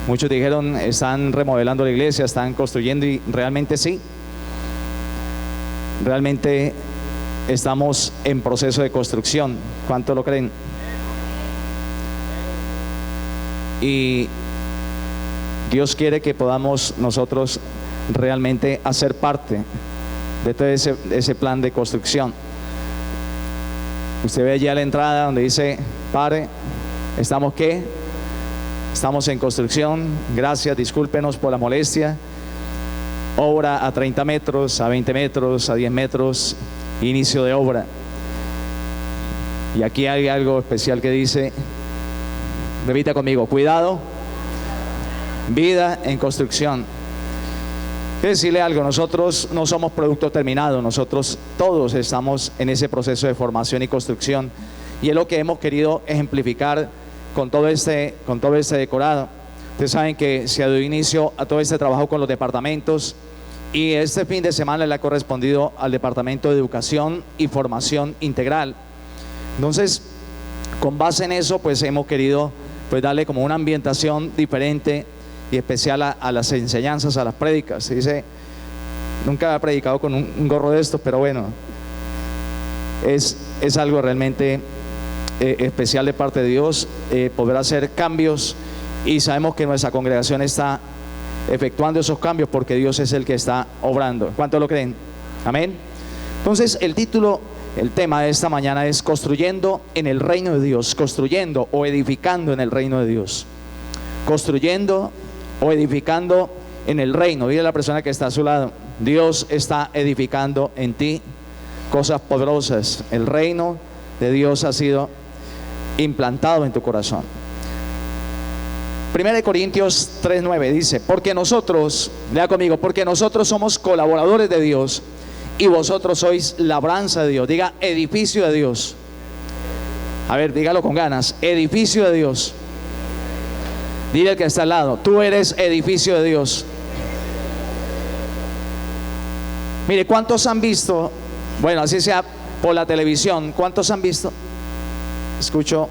Muchos dijeron, están remodelando la iglesia, están construyendo, y realmente sí. Realmente estamos en proceso de construcción. ¿Cuánto lo creen? Y Dios quiere que podamos nosotros realmente hacer parte de todo ese plan de construcción. Usted ve allá la entrada donde dice, Padre, ¿estamos qué? Estamos en construcción, gracias, discúlpenos por la molestia. Obra a 30 metros, a 20 metros, a 10 metros, inicio de obra. Y aquí hay algo especial que dice, repita conmigo, cuidado, vida en construcción. Quiero decirle algo, nosotros no somos producto terminado, nosotros todos estamos en ese proceso de formación y construcción, y es lo que hemos querido ejemplificar con todo este decorado. Ustedes saben que se ha dado inicio a todo este trabajo con los departamentos, y este fin de semana le ha correspondido al Departamento de Educación y Formación Integral. Entonces, con base en eso, pues hemos querido pues darle como una ambientación diferente y especial a las enseñanzas, a las prédicas. Se dice, nunca he predicado con un gorro de estos, pero bueno, es algo realmente especial de parte de Dios, poder hacer cambios, y sabemos que nuestra congregación está efectuando esos cambios porque Dios es el que está obrando. ¿Cuántos lo creen? Amén. Entonces el tema de esta mañana es construyendo en el reino de Dios, construyendo o edificando en el reino de Dios, construyendo o edificando en el reino. Dile a la persona que está a su lado, Dios está edificando en ti cosas poderosas. El reino de Dios ha sido implantado en tu corazón. 1 Corintios 3:9 dice, porque nosotros, lea conmigo, porque nosotros somos colaboradores de Dios y vosotros sois labranza de Dios. Diga, edificio de Dios. A ver, dígalo con ganas, edificio de Dios. Dile al que está al lado, tú eres edificio de Dios. Mire, ¿cuántos han visto? Bueno, así sea por la televisión, ¿cuántos han visto? Escucho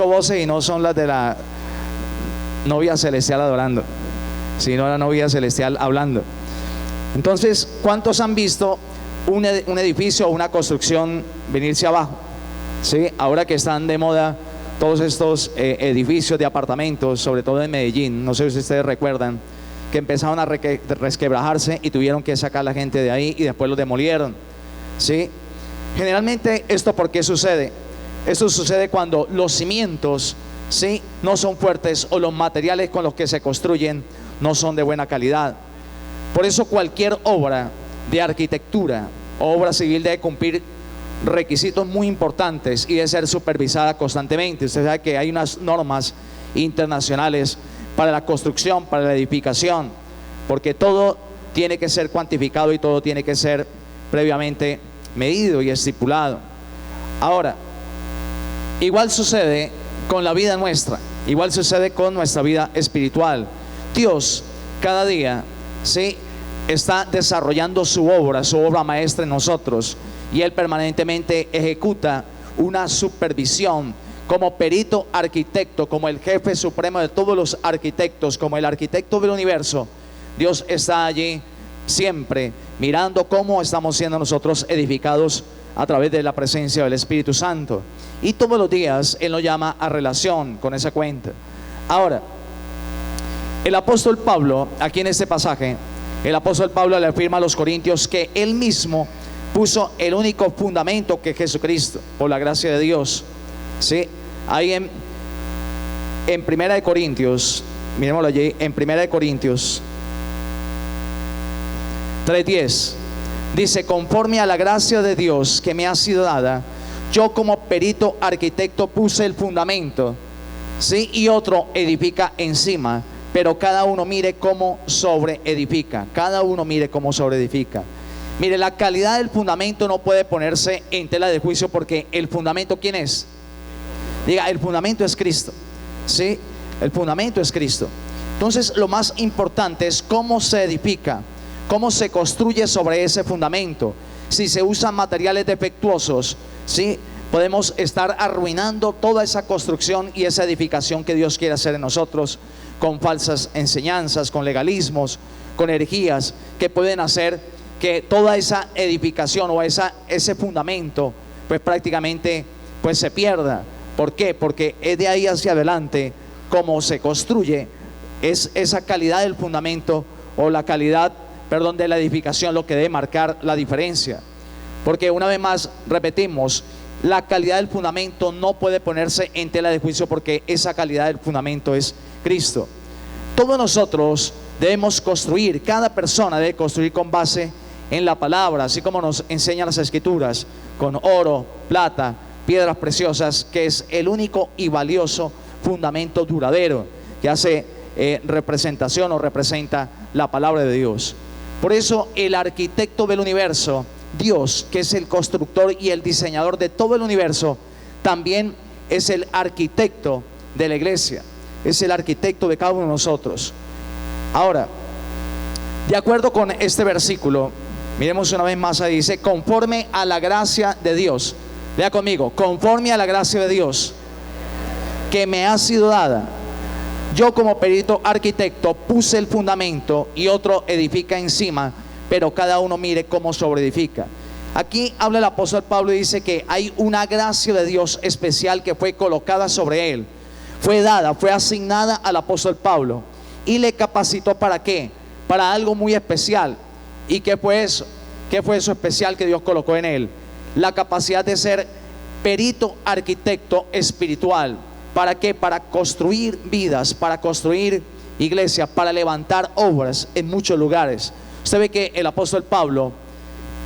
voces y no son las de la novia celestial adorando, sino la novia celestial hablando. Entonces, ¿cuántos han visto un edificio o una construcción venirse abajo? ¿Sí? Ahora que están de moda todos estos edificios de apartamentos, sobre todo en Medellín, no sé si ustedes recuerdan, que empezaron a resquebrajarse y tuvieron que sacar a la gente de ahí y después los demolieron. ¿Sí? Generalmente, ¿esto por qué sucede? Esto sucede cuando los cimientos, ¿sí?, no son fuertes, o los materiales con los que se construyen no son de buena calidad. Por eso cualquier obra de arquitectura o obra civil debe cumplir requisitos muy importantes y debe ser supervisada constantemente. Usted sabe que hay unas normas internacionales para la construcción, para la edificación, porque todo tiene que ser cuantificado y todo tiene que ser previamente medido y estipulado. Ahora, igual sucede con la vida nuestra, igual sucede con nuestra vida espiritual. Dios cada día, ¿sí?, está desarrollando su obra maestra en nosotros, y Él permanentemente ejecuta una supervisión como perito arquitecto, como el jefe supremo de todos los arquitectos, como el arquitecto del universo. Dios está allí siempre mirando cómo estamos siendo nosotros edificados a través de la presencia del Espíritu Santo, y todos los días Él nos llama a relación con esa cuenta. Ahora, el apóstol Pablo, aquí en este pasaje, el apóstol Pablo le afirma a los corintios que él mismo puso el único fundamento, que es Jesucristo, por la gracia de Dios. ¿Sí? Ahí en 1 Corintios, miremoslo allí, en 1 Corintios 3:10 dice, conforme a la gracia de Dios que me ha sido dada, yo como perito arquitecto puse el fundamento, ¿sí?, y otro edifica encima, pero cada uno mire cómo sobreedifica. Cada uno mire cómo sobreedifica. Mire, la calidad del fundamento no puede ponerse en tela de juicio, porque el fundamento, ¿quién es? Diga, el fundamento es Cristo. ¿Sí? El fundamento es Cristo. Entonces, lo más importante es cómo se edifica, cómo se construye sobre ese fundamento. Si se usan materiales defectuosos, ¿sí?, podemos estar arruinando toda esa construcción y esa edificación que Dios quiere hacer en nosotros, con falsas enseñanzas, con legalismos, con herejías, que pueden hacer que toda esa edificación o ese fundamento pues prácticamente pues se pierda. ¿Por qué? Porque es de ahí hacia adelante como se construye, es esa calidad del fundamento o la calidad, perdón, de la edificación lo que debe marcar la diferencia. Porque una vez más repetimos, la calidad del fundamento no puede ponerse en tela de juicio, porque esa calidad del fundamento es Cristo. Todos nosotros debemos construir, cada persona debe construir con base en la palabra, así como nos enseñan las Escrituras, con oro, plata, piedras preciosas, que es el único y valioso fundamento duradero que hace representación o representa la palabra de Dios. Por eso el arquitecto del universo, Dios, que es el constructor y el diseñador de todo el universo, también es el arquitecto de la iglesia, es el arquitecto de cada uno de nosotros. Ahora, de acuerdo con este versículo, miremos una vez más, ahí dice, conforme a la gracia de Dios. Lea conmigo, conforme a la gracia de Dios que me ha sido dada, yo como perito arquitecto puse el fundamento y otro edifica encima, pero cada uno mire cómo sobreedifica. Aquí habla el apóstol Pablo y dice que hay una gracia de Dios especial que fue colocada sobre él, fue dada, fue asignada al apóstol Pablo y le capacitó ¿para qué? Para algo muy especial. ¿Y qué fue eso? ¿Qué fue eso especial que Dios colocó en él? La capacidad de ser perito arquitecto espiritual. ¿Para qué? Para construir vidas, para construir iglesias, para levantar obras en muchos lugares. Usted ve que el apóstol Pablo,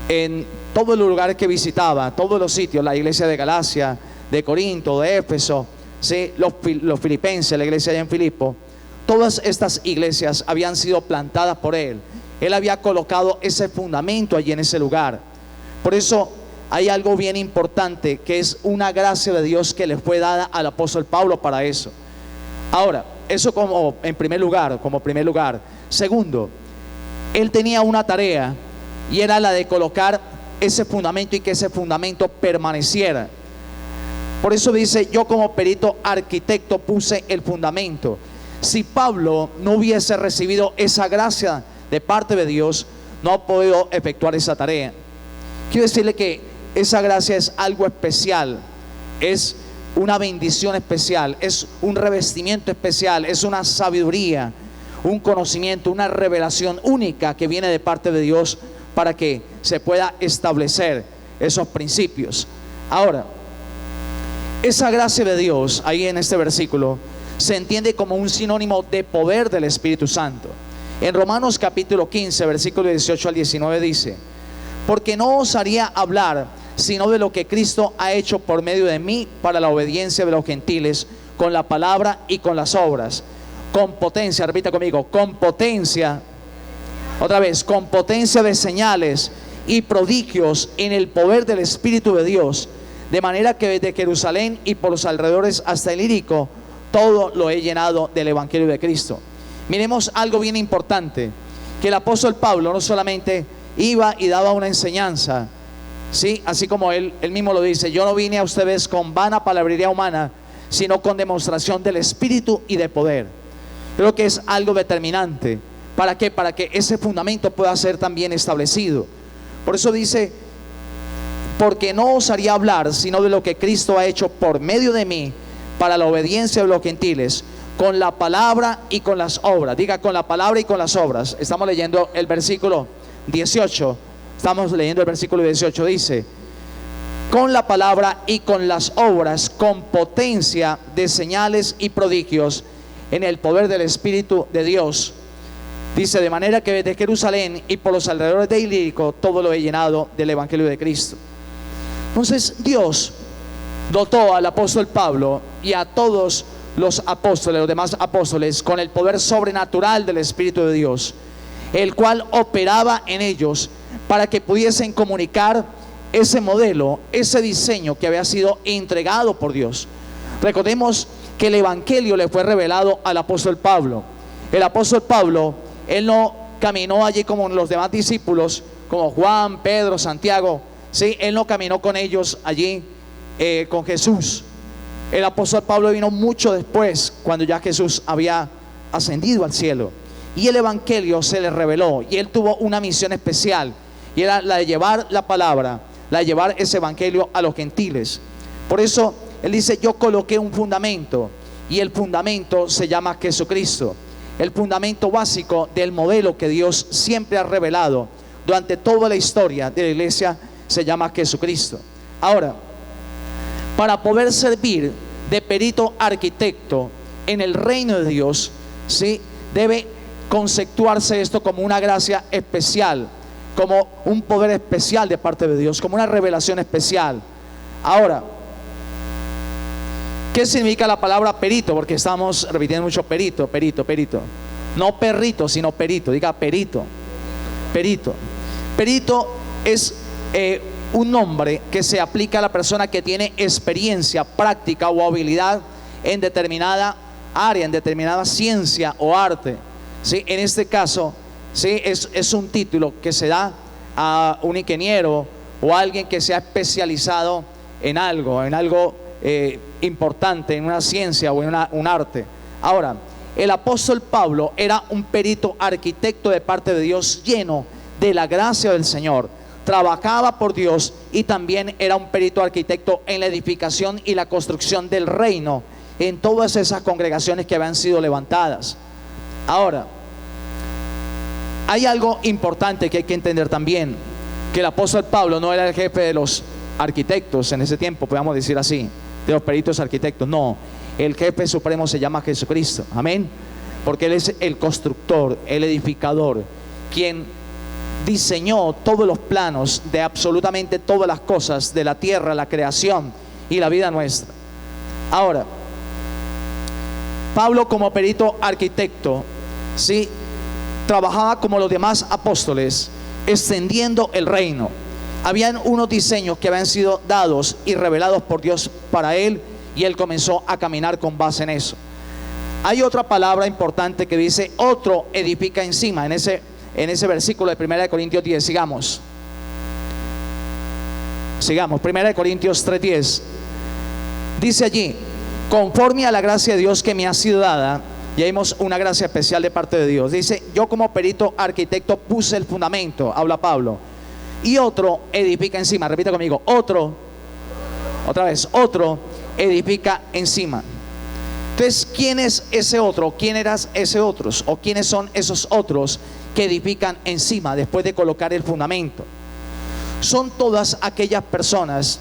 en todos los lugares que visitaba, todos los sitios, la iglesia de Galacia, de Corinto, de Éfeso, ¿sí? los filipenses, la iglesia allá en Filipo, todas estas iglesias habían sido plantadas por él. Él había colocado ese fundamento allí en ese lugar. Por eso hay algo bien importante, que es una gracia de Dios que le fue dada al apóstol Pablo para eso. Ahora, eso como en primer lugar, Segundo, él tenía una tarea y era la de colocar ese fundamento y que ese fundamento permaneciera. Por eso dice, yo como perito arquitecto puse el fundamento. Si Pablo no hubiese recibido esa gracia de parte de Dios, no ha podido efectuar esa tarea. Quiero decirle que esa gracia es algo especial, es una bendición especial, es un revestimiento especial, es una sabiduría, un conocimiento, una revelación única que viene de parte de Dios para que se pueda establecer esos principios. Ahora, esa gracia de Dios ahí en este versículo se entiende como un sinónimo de poder del Espíritu Santo. En Romanos capítulo 15, versículo 18 al 19 dice, porque no osaría hablar sino de lo que Cristo ha hecho por medio de mí para la obediencia de los gentiles, con la palabra y con las obras, con potencia, repita conmigo, con potencia, otra vez, con potencia de señales y prodigios en el poder del Espíritu de Dios, de manera que desde Jerusalén y por los alrededores hasta el Ilírico, todo lo he llenado del Evangelio de Cristo. Miremos algo bien importante, que el apóstol Pablo no solamente iba y daba una enseñanza, ¿sí? Así como él mismo lo dice, yo no vine a ustedes con vana palabrería humana, sino con demostración del Espíritu y de poder. Creo que es algo determinante. ¿Para qué? Para que ese fundamento pueda ser también establecido. Por eso dice, porque no osaría hablar sino de lo que Cristo ha hecho por medio de mí para la obediencia de los gentiles, con la palabra y con las obras. Diga, con la palabra y con las obras. Estamos leyendo el versículo 18. Estamos leyendo el versículo 18. Dice, con la palabra y con las obras, con potencia de señales y prodigios en el poder del Espíritu de Dios. Dice, de manera que desde Jerusalén y por los alrededores de Ilírico, todo lo he llenado del Evangelio de Cristo. Entonces Dios dotó al apóstol Pablo y a todos los apóstoles, los demás apóstoles, con el poder sobrenatural del Espíritu de Dios, el cual operaba en ellos para que pudiesen comunicar ese modelo, ese diseño que había sido entregado por Dios. Recordemos que el Evangelio le fue revelado al apóstol Pablo. El apóstol Pablo, él no caminó allí como los demás discípulos, como Juan, Pedro, Santiago, ¿sí? Él no caminó con ellos allí con Jesús. El apóstol Pablo vino mucho después, cuando ya Jesús había ascendido al cielo. Y el evangelio se le reveló y él tuvo una misión especial, y era la de llevar la palabra, la de llevar ese evangelio a los gentiles. Por eso él dice: yo coloqué un fundamento, y el fundamento se llama Jesucristo. El fundamento básico del modelo que Dios siempre ha revelado durante toda la historia de la iglesia se llama Jesucristo. Ahora, para poder servir de perito arquitecto en el reino de Dios, ¿sí?, debe conceptuarse esto como una gracia especial, como un poder especial de parte de Dios, como una revelación especial. Ahora, ¿qué significa la palabra perito? Porque estamos repitiendo mucho perito, perito, perito. No perrito, sino perito. Diga perito, perito. Perito es un nombre que se aplica a la persona que tiene experiencia, práctica o habilidad en determinada área, en determinada ciencia o arte. ¿Sí? En este caso, ¿sí?, es un título que se da a un ingeniero o a alguien que se ha especializado en algo importante, en una ciencia o en un arte. Ahora, el apóstol Pablo era un perito arquitecto de parte de Dios, lleno de la gracia del Señor. Trabajaba por Dios y también era un perito arquitecto en la edificación y la construcción del reino en todas esas congregaciones que habían sido levantadas. Ahora, hay algo importante que hay que entender también, que el apóstol Pablo no era el jefe de los arquitectos en ese tiempo, podemos decir así, de los peritos arquitectos. No, el jefe supremo se llama Jesucristo, amén, porque Él es el constructor, el edificador, quien diseñó todos los planos de absolutamente todas las cosas de la tierra, la creación y la vida nuestra. Ahora, Pablo, como perito arquitecto, ¿sí?, trabajaba como los demás apóstoles, extendiendo el reino. Habían unos diseños que habían sido dados y revelados por Dios para él, y él comenzó a caminar con base en eso. Hay otra palabra importante que dice: otro edifica encima. En ese versículo de 1 Corintios 10, sigamos, 1 Corintios 3:10, dice allí: conforme a la gracia de Dios que me ha sido dada. Y vimos una gracia especial de parte de Dios. Dice: yo como perito arquitecto puse el fundamento, habla Pablo, y otro edifica encima. Repita conmigo: otro, otra vez, otro edifica encima. Entonces, ¿quién es ese otro? ¿Quién eras ese otros? ¿O quiénes son esos otros que edifican encima después de colocar el fundamento? Son todas aquellas personas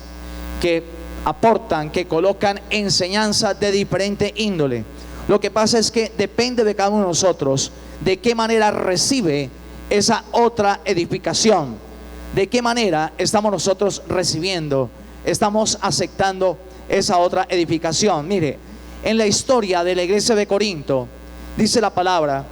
que aportan, que colocan enseñanza de diferente índole. Lo que pasa es que depende de cada uno de nosotros de qué manera recibe esa otra edificación, de qué manera estamos nosotros recibiendo, estamos aceptando esa otra edificación. Mire, en la historia de la iglesia de Corinto, dice la palabra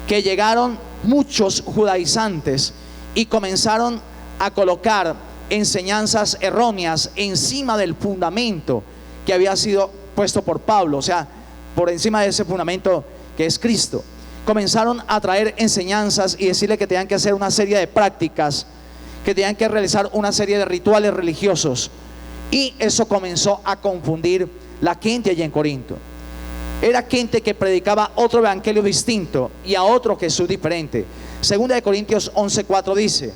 que llegaron muchos judaizantes y comenzaron a colocar enseñanzas erróneas encima del fundamento que había sido puesto por Pablo, o sea, por encima de ese fundamento que es Cristo. Comenzaron a traer enseñanzas y decirle que tenían que hacer una serie de prácticas, que tenían que realizar una serie de rituales religiosos, y eso comenzó a confundir la gente allí en Corinto. Era gente que predicaba otro evangelio distinto y a otro Jesús diferente. Segunda de Corintios 11:4 dice: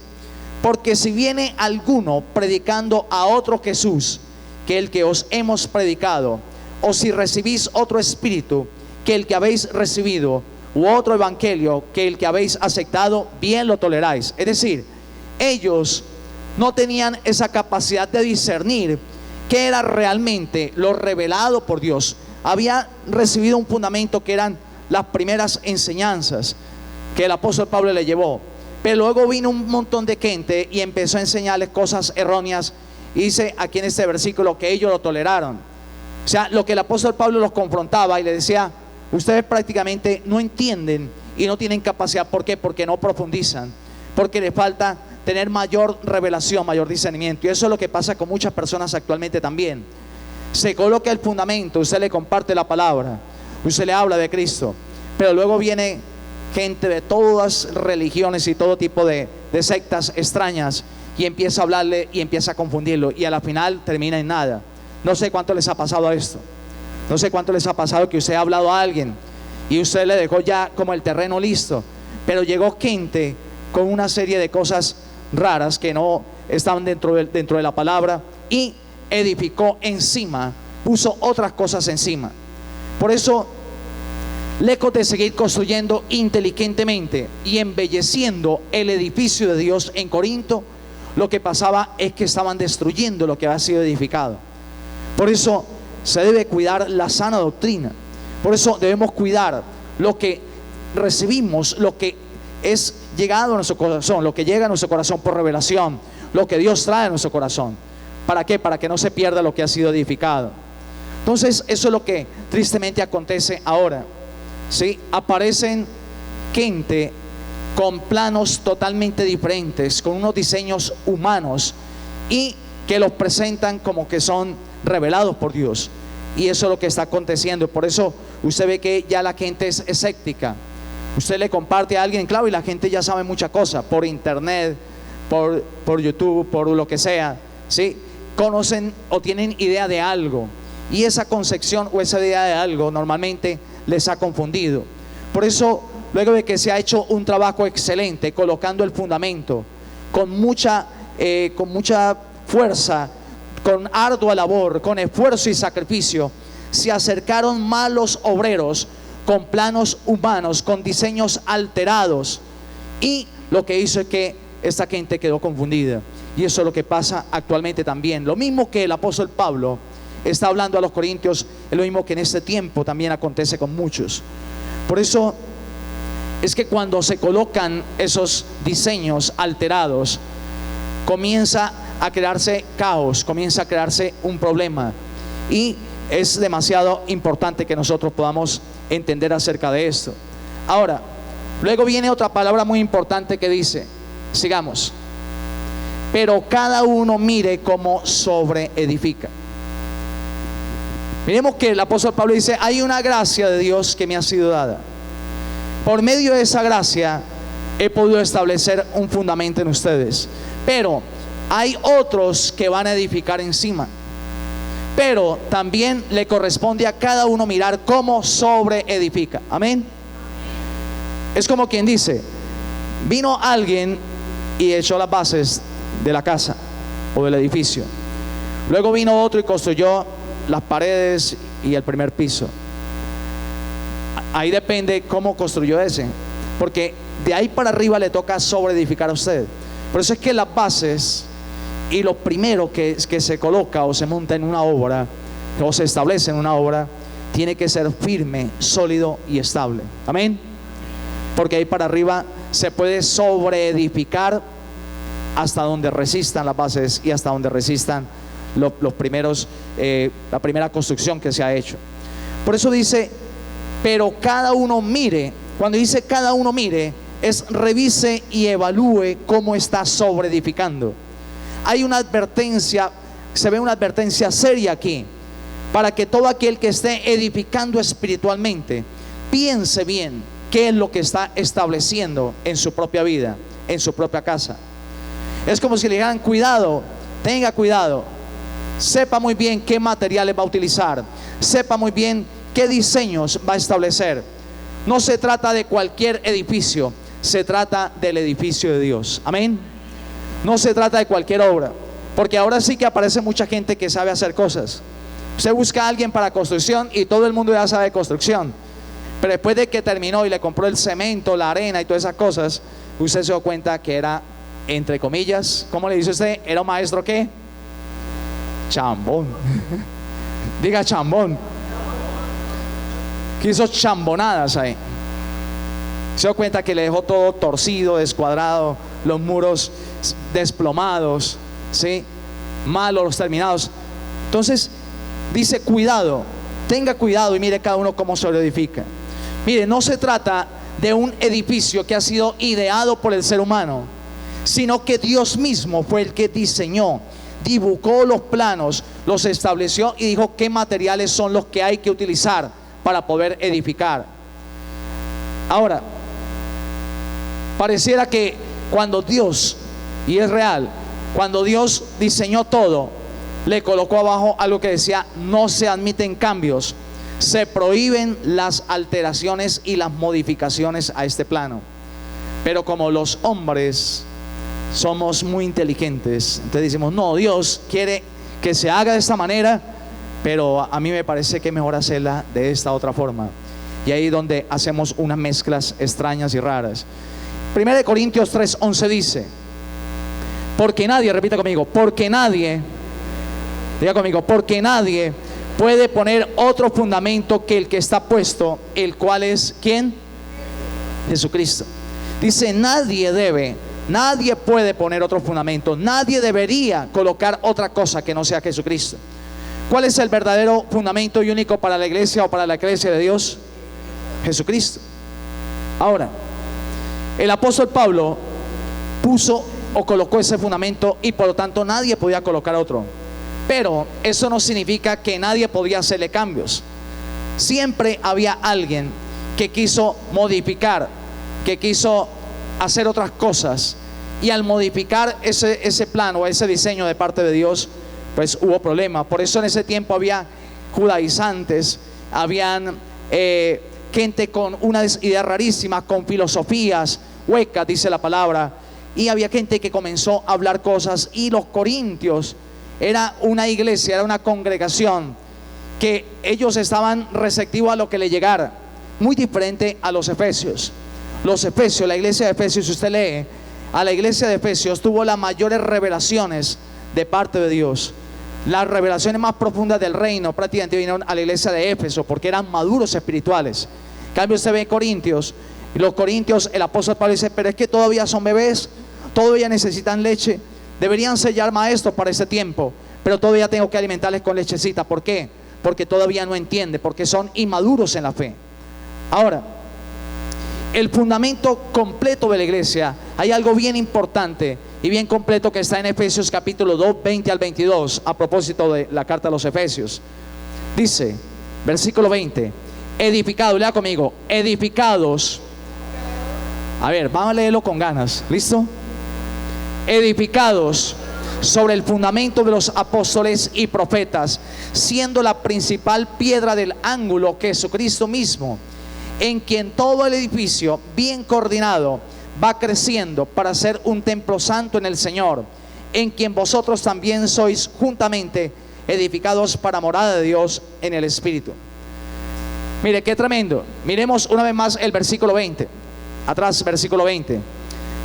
porque si viene alguno predicando a otro Jesús que el que os hemos predicado, o si recibís otro espíritu que el que habéis recibido, u otro evangelio que el que habéis aceptado, bien lo toleráis. Es decir, ellos no tenían esa capacidad de discernir qué era realmente lo revelado por Dios. Había recibido un fundamento que eran las primeras enseñanzas que el apóstol Pablo le llevó, pero luego vino un montón de gente y empezó a enseñarles cosas erróneas, y dice aquí en este versículo que ellos lo toleraron. O sea, lo que el apóstol Pablo los confrontaba y le decía: ustedes prácticamente no entienden y no tienen capacidad. ¿Por qué? Porque no profundizan, porque les falta tener mayor revelación, mayor discernimiento. Y eso es lo que pasa con muchas personas actualmente también. Se coloca el fundamento, usted le comparte la palabra, usted le habla de Cristo, pero luego viene gente de todas religiones y todo tipo de sectas extrañas y empieza a hablarle y empieza a confundirlo, y a la final termina en nada. No sé cuánto les ha pasado esto. No sé cuánto les ha pasado que usted ha hablado a alguien y usted le dejó ya como el terreno listo, pero llegó gente con una serie de cosas raras que no estaban dentro de la palabra, y edificó encima, puso otras cosas encima. Por eso, lejos de seguir construyendo inteligentemente y embelleciendo el edificio de Dios en Corinto, lo que pasaba es que estaban destruyendo lo que había sido edificado. Por eso se debe cuidar la sana doctrina. Por eso debemos cuidar lo que recibimos, lo que es llegado a nuestro corazón, lo que llega a nuestro corazón por revelación, lo que Dios trae a nuestro corazón. ¿Para qué? Para que no se pierda lo que ha sido edificado. Entonces, eso es lo que tristemente acontece ahora. ¿Sí? Aparecen gente con planos totalmente diferentes, con unos diseños humanos, y que los presentan como que son revelados por Dios. Y eso es lo que está aconteciendo. Por eso usted ve que ya la gente es escéptica. Usted le comparte a alguien, claro, y la gente ya sabe muchas cosas por internet, por YouTube, por lo que sea, ¿sí? Conocen o tienen idea de algo, y esa concepción o esa idea de algo normalmente les ha confundido. Por eso, luego de que se ha hecho un trabajo excelente colocando el fundamento con mucha fuerza, con ardua labor, con esfuerzo y sacrificio, se acercaron malos obreros con planos humanos, con diseños alterados, y lo que hizo es que esta gente quedó confundida. Y eso es lo que pasa actualmente también. Lo mismo que el apóstol Pablo está hablando a los corintios, es lo mismo que en este tiempo también acontece con muchos. Por eso es que cuando se colocan esos diseños alterados, comienza a crearse caos, comienza a crearse un problema, y es demasiado importante que nosotros podamos entender acerca de esto. Ahora, luego viene otra palabra muy importante que dice, sigamos, pero cada uno mire cómo sobreedifica. Miremos que el apóstol Pablo dice, hay una gracia de Dios que me ha sido dada. Por medio de esa gracia he podido establecer un fundamento en ustedes, pero hay otros que van a edificar encima. Pero también le corresponde a cada uno mirar cómo sobreedifica. Amén. Es como quien dice, vino alguien y echó las bases de la casa o del edificio. Luego vino otro y construyó las paredes y el primer piso. Ahí depende cómo construyó ese, porque de ahí para arriba le toca sobreedificar a usted. Por eso es que las bases y lo primero que se coloca o se monta en una obra o se establece en una obra tiene que ser firme, sólido y estable. Amén. Porque ahí para arriba se puede sobreedificar hasta donde resistan las bases y hasta donde resistan los primeros, la primera construcción que se ha hecho. Por eso dice, pero cada uno mire. Cuando dice cada uno mire, es revise y evalúe cómo está sobreedificando. Hay una advertencia, se ve una advertencia seria aquí, para que todo aquel que esté edificando espiritualmente piense bien qué es lo que está estableciendo en su propia vida, en su propia casa. Es como si le dijeran, cuidado, tenga cuidado, sepa muy bien qué materiales va a utilizar, sepa muy bien qué diseños va a establecer. No se trata de cualquier edificio, se trata del edificio de Dios. Amén. No se trata de cualquier obra, porque ahora sí que aparece mucha gente que sabe hacer cosas. Usted busca a alguien para construcción y todo el mundo ya sabe de construcción, pero después de que terminó y le compró el cemento, la arena y todas esas cosas, usted se dio cuenta que era, entre comillas, ¿cómo le dice usted? ¿Era un maestro qué? Chambón. Diga chambón. Que hizo chambonadas ahí. Se dio cuenta que le dejó todo torcido, descuadrado, los muros desplomados, ¿sí? Malos terminados. Entonces dice, cuidado, tenga cuidado y mire cada uno cómo se lo edifica. Mire, no se trata de un edificio que ha sido ideado por el ser humano, sino que Dios mismo fue el que diseñó, dibujó los planos, los estableció y dijo qué materiales son los que hay que utilizar para poder edificar. Ahora, pareciera que cuando Dios, y es real, cuando Dios diseñó todo, le colocó abajo algo que decía, no se admiten cambios. Se prohíben las alteraciones y las modificaciones a este plano. Pero como los hombres somos muy inteligentes, entonces decimos, no, Dios quiere que se haga de esta manera, pero a mí me parece que es mejor hacerla de esta otra forma. Y ahí es donde hacemos unas mezclas extrañas y raras. 1 Corintios 3:11 dice, porque nadie, repita conmigo, porque nadie, diga conmigo, porque nadie puede poner otro fundamento que el que está puesto, el cual es, ¿quién? Jesucristo. Dice, nadie puede poner otro fundamento, nadie debería colocar otra cosa que no sea Jesucristo. ¿Cuál es el verdadero fundamento y único para la iglesia o para la iglesia de Dios? Jesucristo. Ahora, el apóstol Pablo puso o colocó ese fundamento y por lo tanto nadie podía colocar otro. Pero eso no significa que nadie podía hacerle cambios. Siempre había alguien que quiso modificar, que quiso hacer otras cosas, y al modificar ese plano o ese diseño de parte de Dios, pues hubo problemas. Por eso en ese tiempo había judaizantes, habían gente con unas ideas rarísimas, con filosofías huecas, dice la palabra, y había gente que comenzó a hablar cosas. Y los corintios era una iglesia, era una congregación que ellos estaban receptivos a lo que le llegara, muy diferente a los efesios. Los efesios, la iglesia de Efesios, si usted lee, a la iglesia de Efesios tuvo las mayores revelaciones de parte de Dios. Las revelaciones más profundas del reino prácticamente vinieron a la iglesia de Éfeso, porque eran maduros espirituales. En cambio usted ve Corintios, y los corintios, el apóstol Pablo dice, pero es que todavía son bebés, todavía necesitan leche, deberían ser ya maestros para ese tiempo, pero todavía tengo que alimentarles con lechecita. ¿Por qué? Porque todavía no entienden, porque son inmaduros en la fe. Ahora, el fundamento completo de la iglesia, hay algo bien importante y bien completo que está en Efesios capítulo 2, 20 al 22, a propósito de la carta a los Efesios. Dice, versículo 20, edificados, lea conmigo, edificados. A ver, vamos a leerlo con ganas, ¿listo? Edificados sobre el fundamento de los apóstoles y profetas, siendo la principal piedra del ángulo Jesucristo mismo, en quien todo el edificio bien coordinado va creciendo para ser un templo santo en el Señor, en quien vosotros también sois juntamente edificados para morada de Dios en el Espíritu. Mire qué tremendo. Miremos una vez más el versículo 20. Atrás, versículo 20.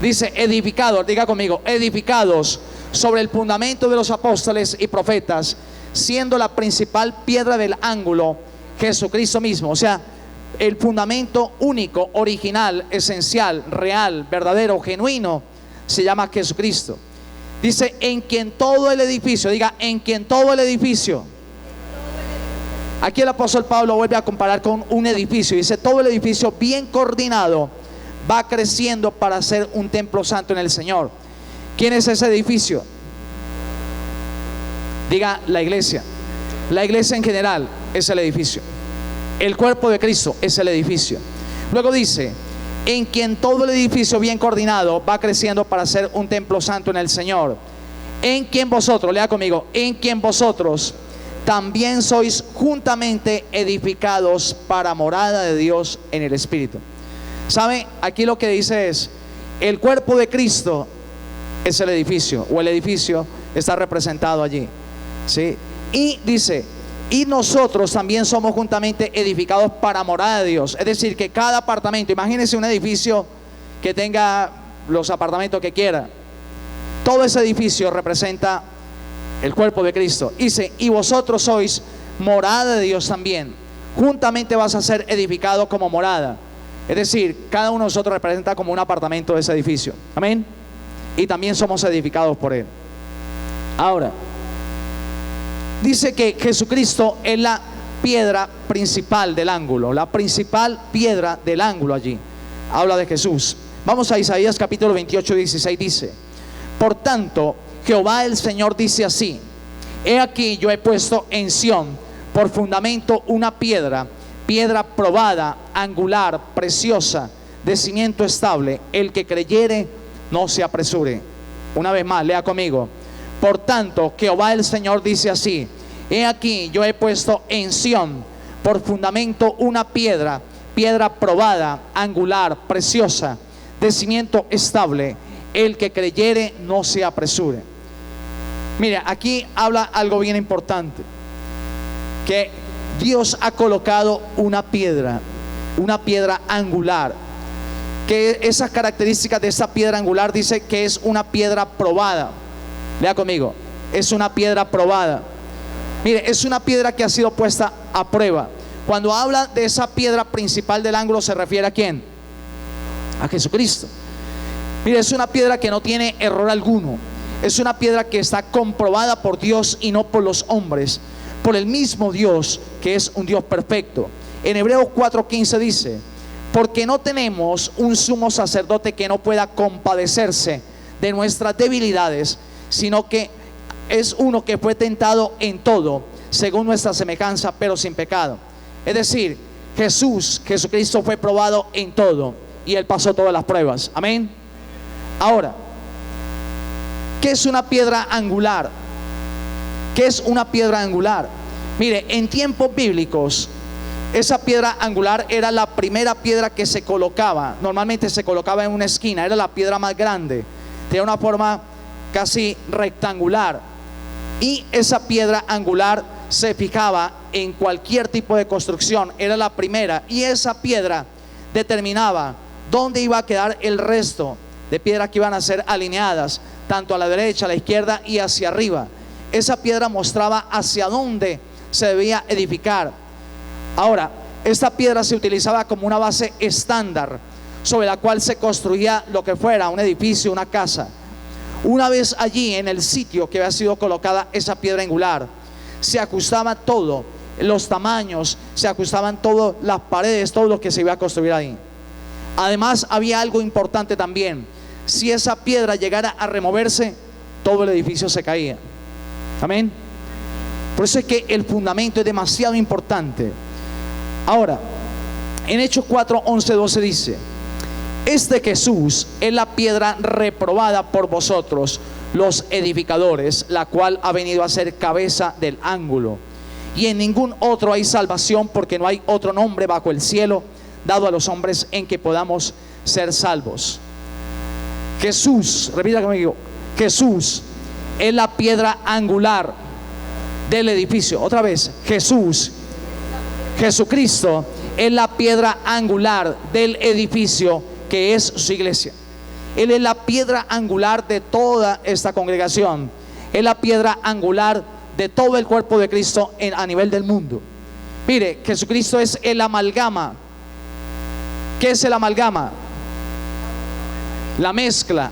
Dice, edificados, diga conmigo, edificados sobre el fundamento de los apóstoles y profetas, siendo la principal piedra del ángulo Jesucristo mismo. O sea, el fundamento único, original, esencial, real, verdadero, genuino, se llama Jesucristo. Dice, en quien todo el edificio, diga, en quien todo el edificio. Aquí el apóstol Pablo vuelve a comparar con un edificio. Dice, todo el edificio bien coordinado va creciendo para ser un templo santo en el Señor. ¿Quién es ese edificio? Diga, la iglesia. La iglesia en general es el edificio. El cuerpo de Cristo es el edificio. Luego dice, en quien todo el edificio bien coordinado va creciendo para ser un templo santo en el Señor. En quien vosotros, lea conmigo, en quien vosotros también sois juntamente edificados para morada de Dios en el Espíritu. ¿Sabe? Aquí lo que dice es, el cuerpo de Cristo es el edificio, o el edificio está representado allí, ¿sí? Y dice, y nosotros también somos juntamente edificados para morada de Dios. Es decir, que cada apartamento, imagínense un edificio que tenga los apartamentos que quiera, todo ese edificio representa el cuerpo de Cristo. Dice, y vosotros sois morada de Dios también, juntamente vas a ser edificado como morada. Es decir, cada uno de nosotros representa como un apartamento de ese edificio. Amén. Y también somos edificados por Él. Ahora, dice que Jesucristo es la piedra principal del ángulo, la principal piedra del ángulo allí. Habla de Jesús. Vamos a Isaías capítulo 28, 16, dice, por tanto, Jehová el Señor dice así, he aquí yo he puesto en Sión por fundamento una piedra, piedra probada, angular, preciosa, de cimiento estable, el que creyere no se apresure. Una vez más, lea conmigo. Por tanto, Jehová el Señor dice así, he aquí yo he puesto en Sión por fundamento una piedra, piedra probada, angular, preciosa, de cimiento estable. El que creyere no se apresure. Mira, aquí habla algo bien importante, que Dios ha colocado una piedra angular, que esas características de esa piedra angular dice que es una piedra probada. Lea conmigo, es una piedra probada. Mire, es una piedra que ha sido puesta a prueba. Cuando habla de esa piedra principal del ángulo, ¿se refiere a quién? A Jesucristo. Mire, es una piedra que no tiene error alguno. Es una piedra que está comprobada por Dios y no por los hombres, por el mismo Dios, que es un Dios perfecto. En Hebreos 4:15 dice: porque no tenemos un sumo sacerdote que no pueda compadecerse de nuestras debilidades, sino que es uno que fue tentado en todo, según nuestra semejanza, pero sin pecado. Es decir, Jesucristo fue probado en todo y Él pasó todas las pruebas. Amén. Ahora, ¿qué es una piedra angular? ¿Qué es una piedra angular? Mire, en tiempos bíblicos, esa piedra angular era la primera piedra que se colocaba. Normalmente se colocaba en una esquina, era la piedra más grande, tenía una forma casi rectangular, y esa piedra angular se fijaba en cualquier tipo de construcción. Era la primera, y esa piedra determinaba dónde iba a quedar el resto de piedras que iban a ser alineadas, tanto a la derecha, a la izquierda y hacia arriba. Esa piedra mostraba hacia dónde se debía edificar. Ahora, esta piedra se utilizaba como una base estándar sobre la cual se construía lo que fuera, un edificio, una casa. Una vez allí en el sitio que había sido colocada esa piedra angular, se ajustaba todo, los tamaños, se ajustaban todas las paredes, todo lo que se iba a construir ahí. Además, había algo importante también: si esa piedra llegara a removerse, todo el edificio se caía. Amén. Por eso es que el fundamento es demasiado importante. Ahora, en Hechos 4, 11, 12 dice: este Jesús es la piedra reprobada por vosotros, los edificadores, la cual ha venido a ser cabeza del ángulo. Y en ningún otro hay salvación, porque no hay otro nombre bajo el cielo dado a los hombres en que podamos ser salvos. Jesús, repita conmigo, Jesús es la piedra angular del edificio. Otra vez, Jesucristo es la piedra angular del edificio que es su iglesia. Él es la piedra angular de toda esta congregación. Es la piedra angular de todo el cuerpo de Cristo a nivel del mundo. Mire, Jesucristo es el amalgama. ¿Qué es el amalgama? La mezcla.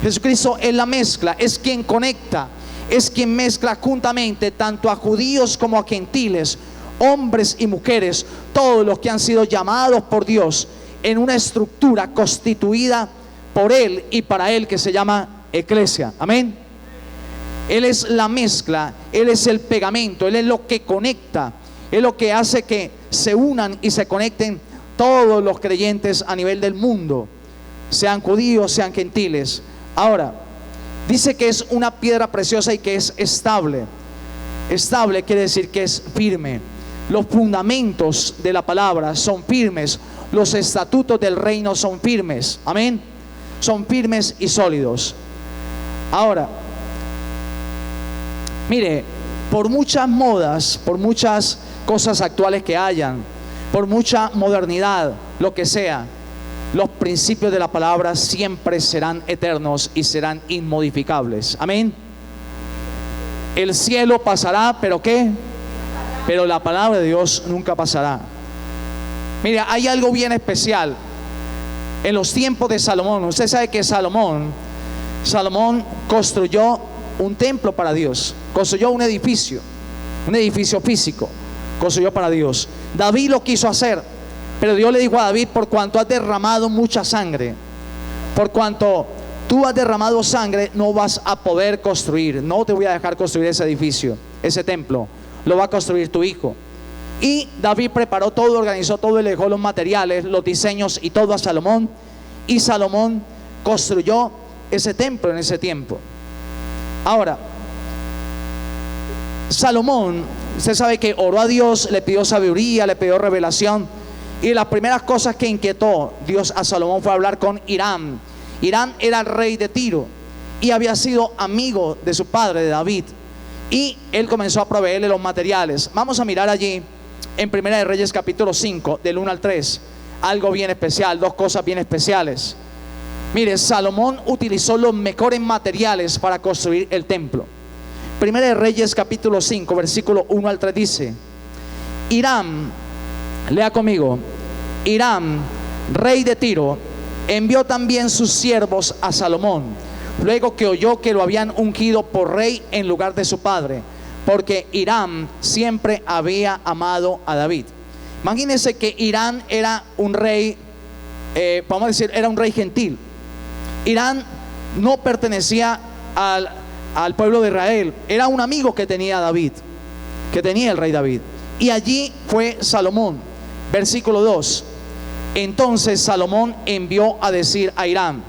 Jesucristo es la mezcla, es quien conecta, es quien mezcla juntamente tanto a judíos como a gentiles, hombres y mujeres, todos los que han sido llamados por Dios en una estructura constituida por Él y para Él, que se llama iglesia. Amén. Él es la mezcla, Él es el pegamento, Él es lo que conecta, es lo que hace que se unan y se conecten todos los creyentes a nivel del mundo, sean judíos, sean gentiles. Ahora, dice que es una piedra preciosa y que es estable. Estable quiere decir que es firme. Los fundamentos de la palabra son firmes. Los estatutos del reino son firmes. Amén. Son firmes y sólidos. Ahora, mire, por muchas modas, por muchas cosas actuales que hayan, por mucha modernidad, lo que sea, los principios de la palabra siempre serán eternos y serán inmodificables. Amén. El cielo pasará, pero ¿qué? Pero la palabra de Dios nunca pasará. Mira, hay algo bien especial en los tiempos de Salomón. Usted sabe que Salomón construyó un templo para Dios, construyó un edificio físico, construyó para Dios. David lo quiso hacer, pero Dios le dijo a David: por cuanto has derramado mucha sangre, por cuanto tú has derramado sangre, no vas a poder construir, no te voy a dejar construir ese edificio, ese templo, lo va a construir tu hijo. Y David preparó todo, organizó todo y le dejó los materiales, los diseños y todo a Salomón. Y Salomón construyó ese templo en ese tiempo. Ahora, Salomón Usted sabe que oró a Dios, le pidió sabiduría, le pidió revelación. Y las primeras cosas que inquietó Dios a Salomón fue hablar con Hiram. Hiram era el rey de Tiro y había sido amigo de su padre, de David. Y él comenzó a proveerle los materiales. Vamos a mirar allí en Primera de Reyes capítulo 5, del 1 al 3. Algo bien especial, dos cosas bien especiales. Mire, Salomón utilizó los mejores materiales para construir el templo. Primera de Reyes capítulo 5, versículo 1 al 3 dice: Hiram, lea conmigo, Hiram, rey de Tiro, envió también sus siervos a Salomón, luego que oyó que lo habían ungido por rey en lugar de su padre, porque Hiram siempre había amado a David. Imagínense que Hiram era un rey, vamos a decir, era un rey gentil. Hiram no pertenecía al pueblo de Israel, era un amigo que tenía David, que tenía el rey David. Y allí fue Salomón. Versículo 2: entonces Salomón envió a decir a Hiram: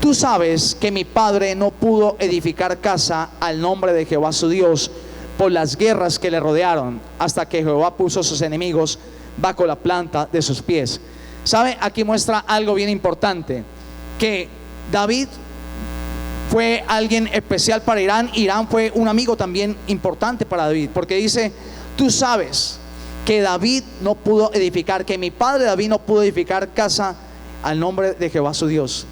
tú sabes que mi padre no pudo edificar casa al nombre de Jehová su Dios por las guerras que le rodearon, hasta que Jehová puso a sus enemigos bajo la planta de sus pies. ¿Sabe? Aquí muestra algo bien importante, que David fue alguien especial para Hiram. Hiram fue un amigo también importante para David, porque dice: tú sabes que David no pudo edificar, que mi padre David no pudo edificar casa al nombre de Jehová su Dios.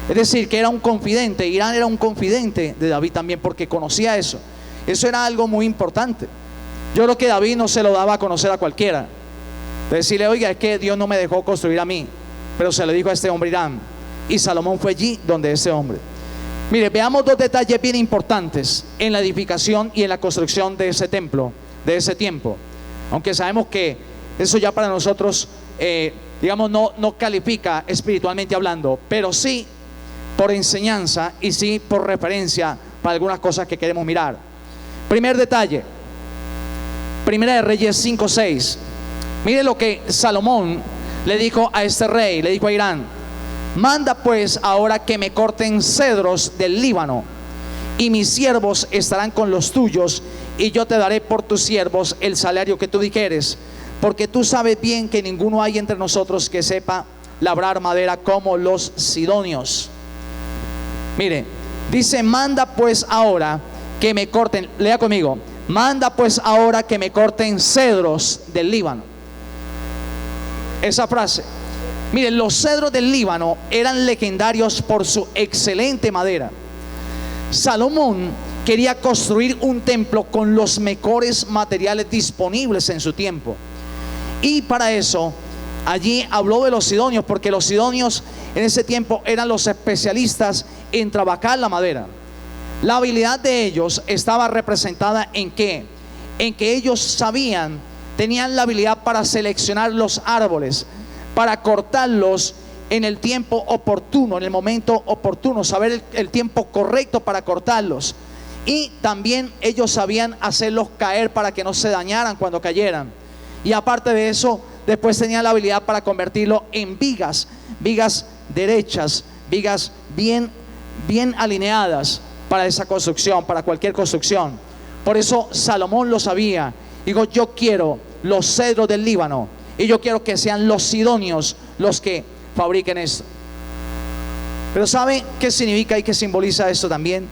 Es decir, que era un confidente. Hiram era un confidente de David también, porque conocía eso. Eso era algo muy importante. Yo creo que David no se lo daba a conocer a cualquiera, de decirle: oiga, es que Dios no me dejó construir a mí, pero se lo dijo a este hombre Hiram. Y Salomón fue allí donde ese hombre. Mire, veamos dos detalles bien importantes en la edificación y en la construcción de ese templo, de ese tiempo. Aunque sabemos que eso ya para nosotros, digamos, no califica espiritualmente hablando, pero sí por enseñanza y sí por referencia para algunas cosas que queremos mirar. Primer detalle, Primera de Reyes 5:6. Mire lo que Salomón le dijo a este rey, le dijo a Hiram: manda pues ahora que me corten cedros del Líbano, y mis siervos estarán con los tuyos, y yo te daré por tus siervos el salario que tú dijeres, porque tú sabes bien que ninguno hay entre nosotros que sepa labrar madera como los sidonios. Mire, dice: manda pues ahora que me corten, lea conmigo, manda pues ahora que me corten cedros del Líbano. Esa frase, miren, los cedros del Líbano eran legendarios por su excelente madera. Salomón quería construir un templo con los mejores materiales disponibles en su tiempo, y para eso allí habló de los sidonios, porque los sidonios en ese tiempo eran los especialistas en trabajar la madera. La habilidad de ellos estaba representada en qué, en que ellos sabían, tenían la habilidad para seleccionar los árboles, para cortarlos en el tiempo oportuno, en el momento oportuno, saber el tiempo correcto para cortarlos. Y también ellos sabían hacerlos caer para que no se dañaran cuando cayeran. Y aparte de eso, después tenían la habilidad para convertirlo en vigas, vigas derechas, vigas bien alineadas para esa construcción, para cualquier construcción. Por eso Salomón lo sabía. Digo: yo quiero los cedros del Líbano, y yo quiero que sean los sidonios los que fabriquen esto. Pero ¿sabe qué significa y qué simboliza esto también?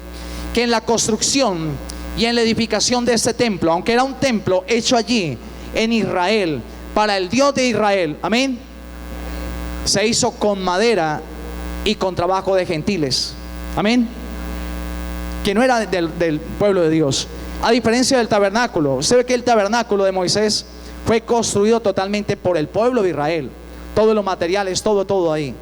Que en la construcción y en la edificación de este templo, aunque era un templo hecho allí en Israel, para el Dios de Israel, amén, se hizo con madera y con trabajo de gentiles, amén, que no era del pueblo de Dios. A diferencia del tabernáculo, usted ve que el tabernáculo de Moisés fue construido totalmente por el pueblo de Israel, todos los materiales, todo ahí.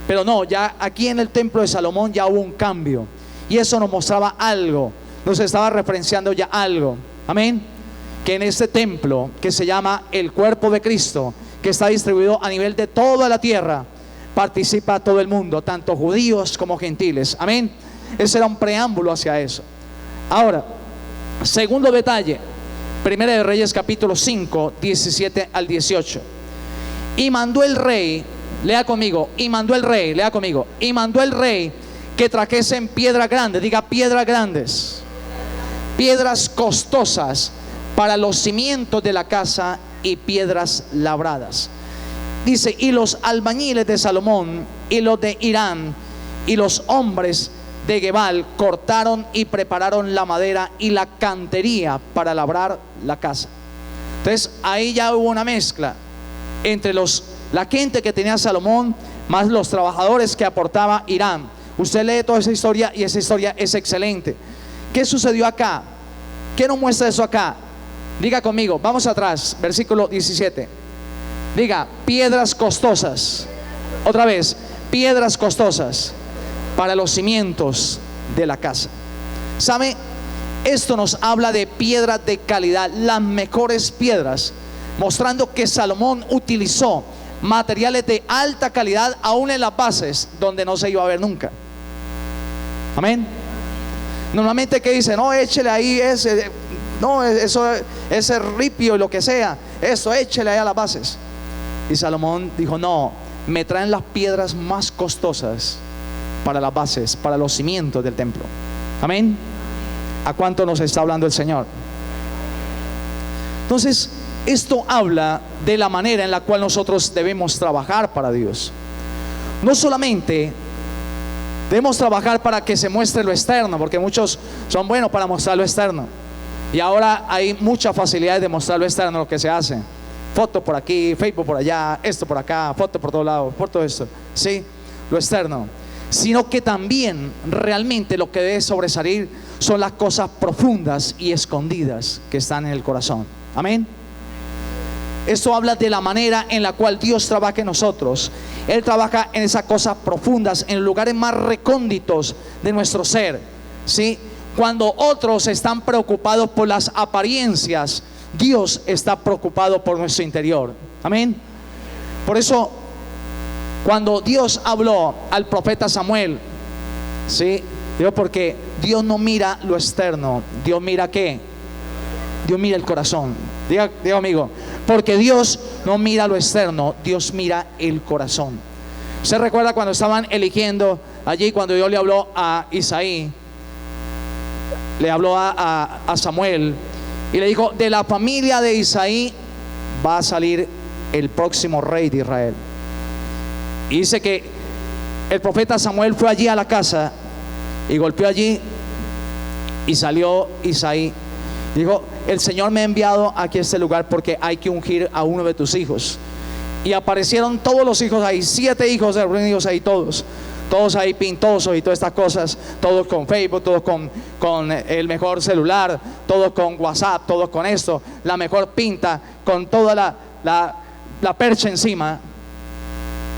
Pero no, ya aquí en el templo de Salomón ya hubo un cambio, y eso nos mostraba algo, nos estaba referenciando ya algo, amén, que en este templo que se llama el cuerpo de Cristo, que está distribuido a nivel de toda la tierra, participa todo el mundo, tanto judíos como gentiles, amén. Ese era un preámbulo hacia eso. Ahora, segundo detalle, Primera de Reyes capítulo 5, 17 al 18. Y mandó el rey, lea conmigo, y mandó el rey, lea conmigo, y mandó el rey que trajesen piedras grandes, diga piedras grandes, piedras costosas, para los cimientos de la casa y piedras labradas. Dice, y los albañiles de Salomón y los de Hirán y los hombres de Gebal cortaron y prepararon la madera y la cantería para labrar la casa. Entonces ahí ya hubo una mezcla entre la gente que tenía Salomón más los trabajadores que aportaba Hirán. Usted lee toda esa historia y esa historia es excelente. ¿Qué sucedió acá? ¿Qué nos muestra eso acá? Diga conmigo, vamos atrás, versículo 17. Diga, piedras costosas. Otra vez, piedras costosas para los cimientos de la casa. ¿Sabe? Esto nos habla de piedras de calidad, las mejores piedras, mostrando que Salomón utilizó materiales de alta calidad aún en las bases donde no se iba a ver nunca. Amén. Normalmente que dice, no, échele ahí ese, no, ese ripio y lo que sea, eso échele ahí a las bases. Y Salomón dijo, no, me traen las piedras más costosas para las bases, para los cimientos del templo. Amén. ¿A cuánto nos está hablando el Señor? Entonces, esto habla de la manera en la cual nosotros debemos trabajar para Dios. No solamente debemos trabajar para que se muestre lo externo, porque muchos son buenos para mostrar lo externo, y ahora hay mucha facilidad de mostrar lo externo, lo que se hace. Foto por aquí, Facebook por allá, esto por acá, foto por todos lados, por todo esto, ¿sí? Lo externo. Sino que también realmente lo que debe sobresalir son las cosas profundas y escondidas que están en el corazón. Amén. Esto habla de la manera en la cual Dios trabaja en nosotros. Él trabaja en esas cosas profundas, en lugares más recónditos de nuestro ser, ¿sí? Cuando otros están preocupados por las apariencias, Dios está preocupado por nuestro interior. Amén. Por eso, cuando Dios habló al profeta Samuel, ¿sí? Digo, porque Dios no mira lo externo, Dios mira ¿qué? Dios mira el corazón. Diga amigo, porque Dios no mira lo externo, Dios mira el corazón. ¿Usted recuerda cuando estaban eligiendo allí, cuando Dios le habló a Isaí, le habló a Samuel y le dijo, de la familia de Isaí va a salir el próximo rey de Israel? Y dice que el profeta Samuel fue allí a la casa y golpeó allí, y salió Isaí. Dijo, el Señor me ha enviado aquí a este lugar porque hay que ungir a uno de tus hijos. Y aparecieron todos los hijos ahí, 7 hijos reunidos ahí, todos ahí pintosos y todas estas cosas, todos con Facebook, todos con el mejor celular, todos con WhatsApp, todos con esto, la mejor pinta, con toda la percha encima.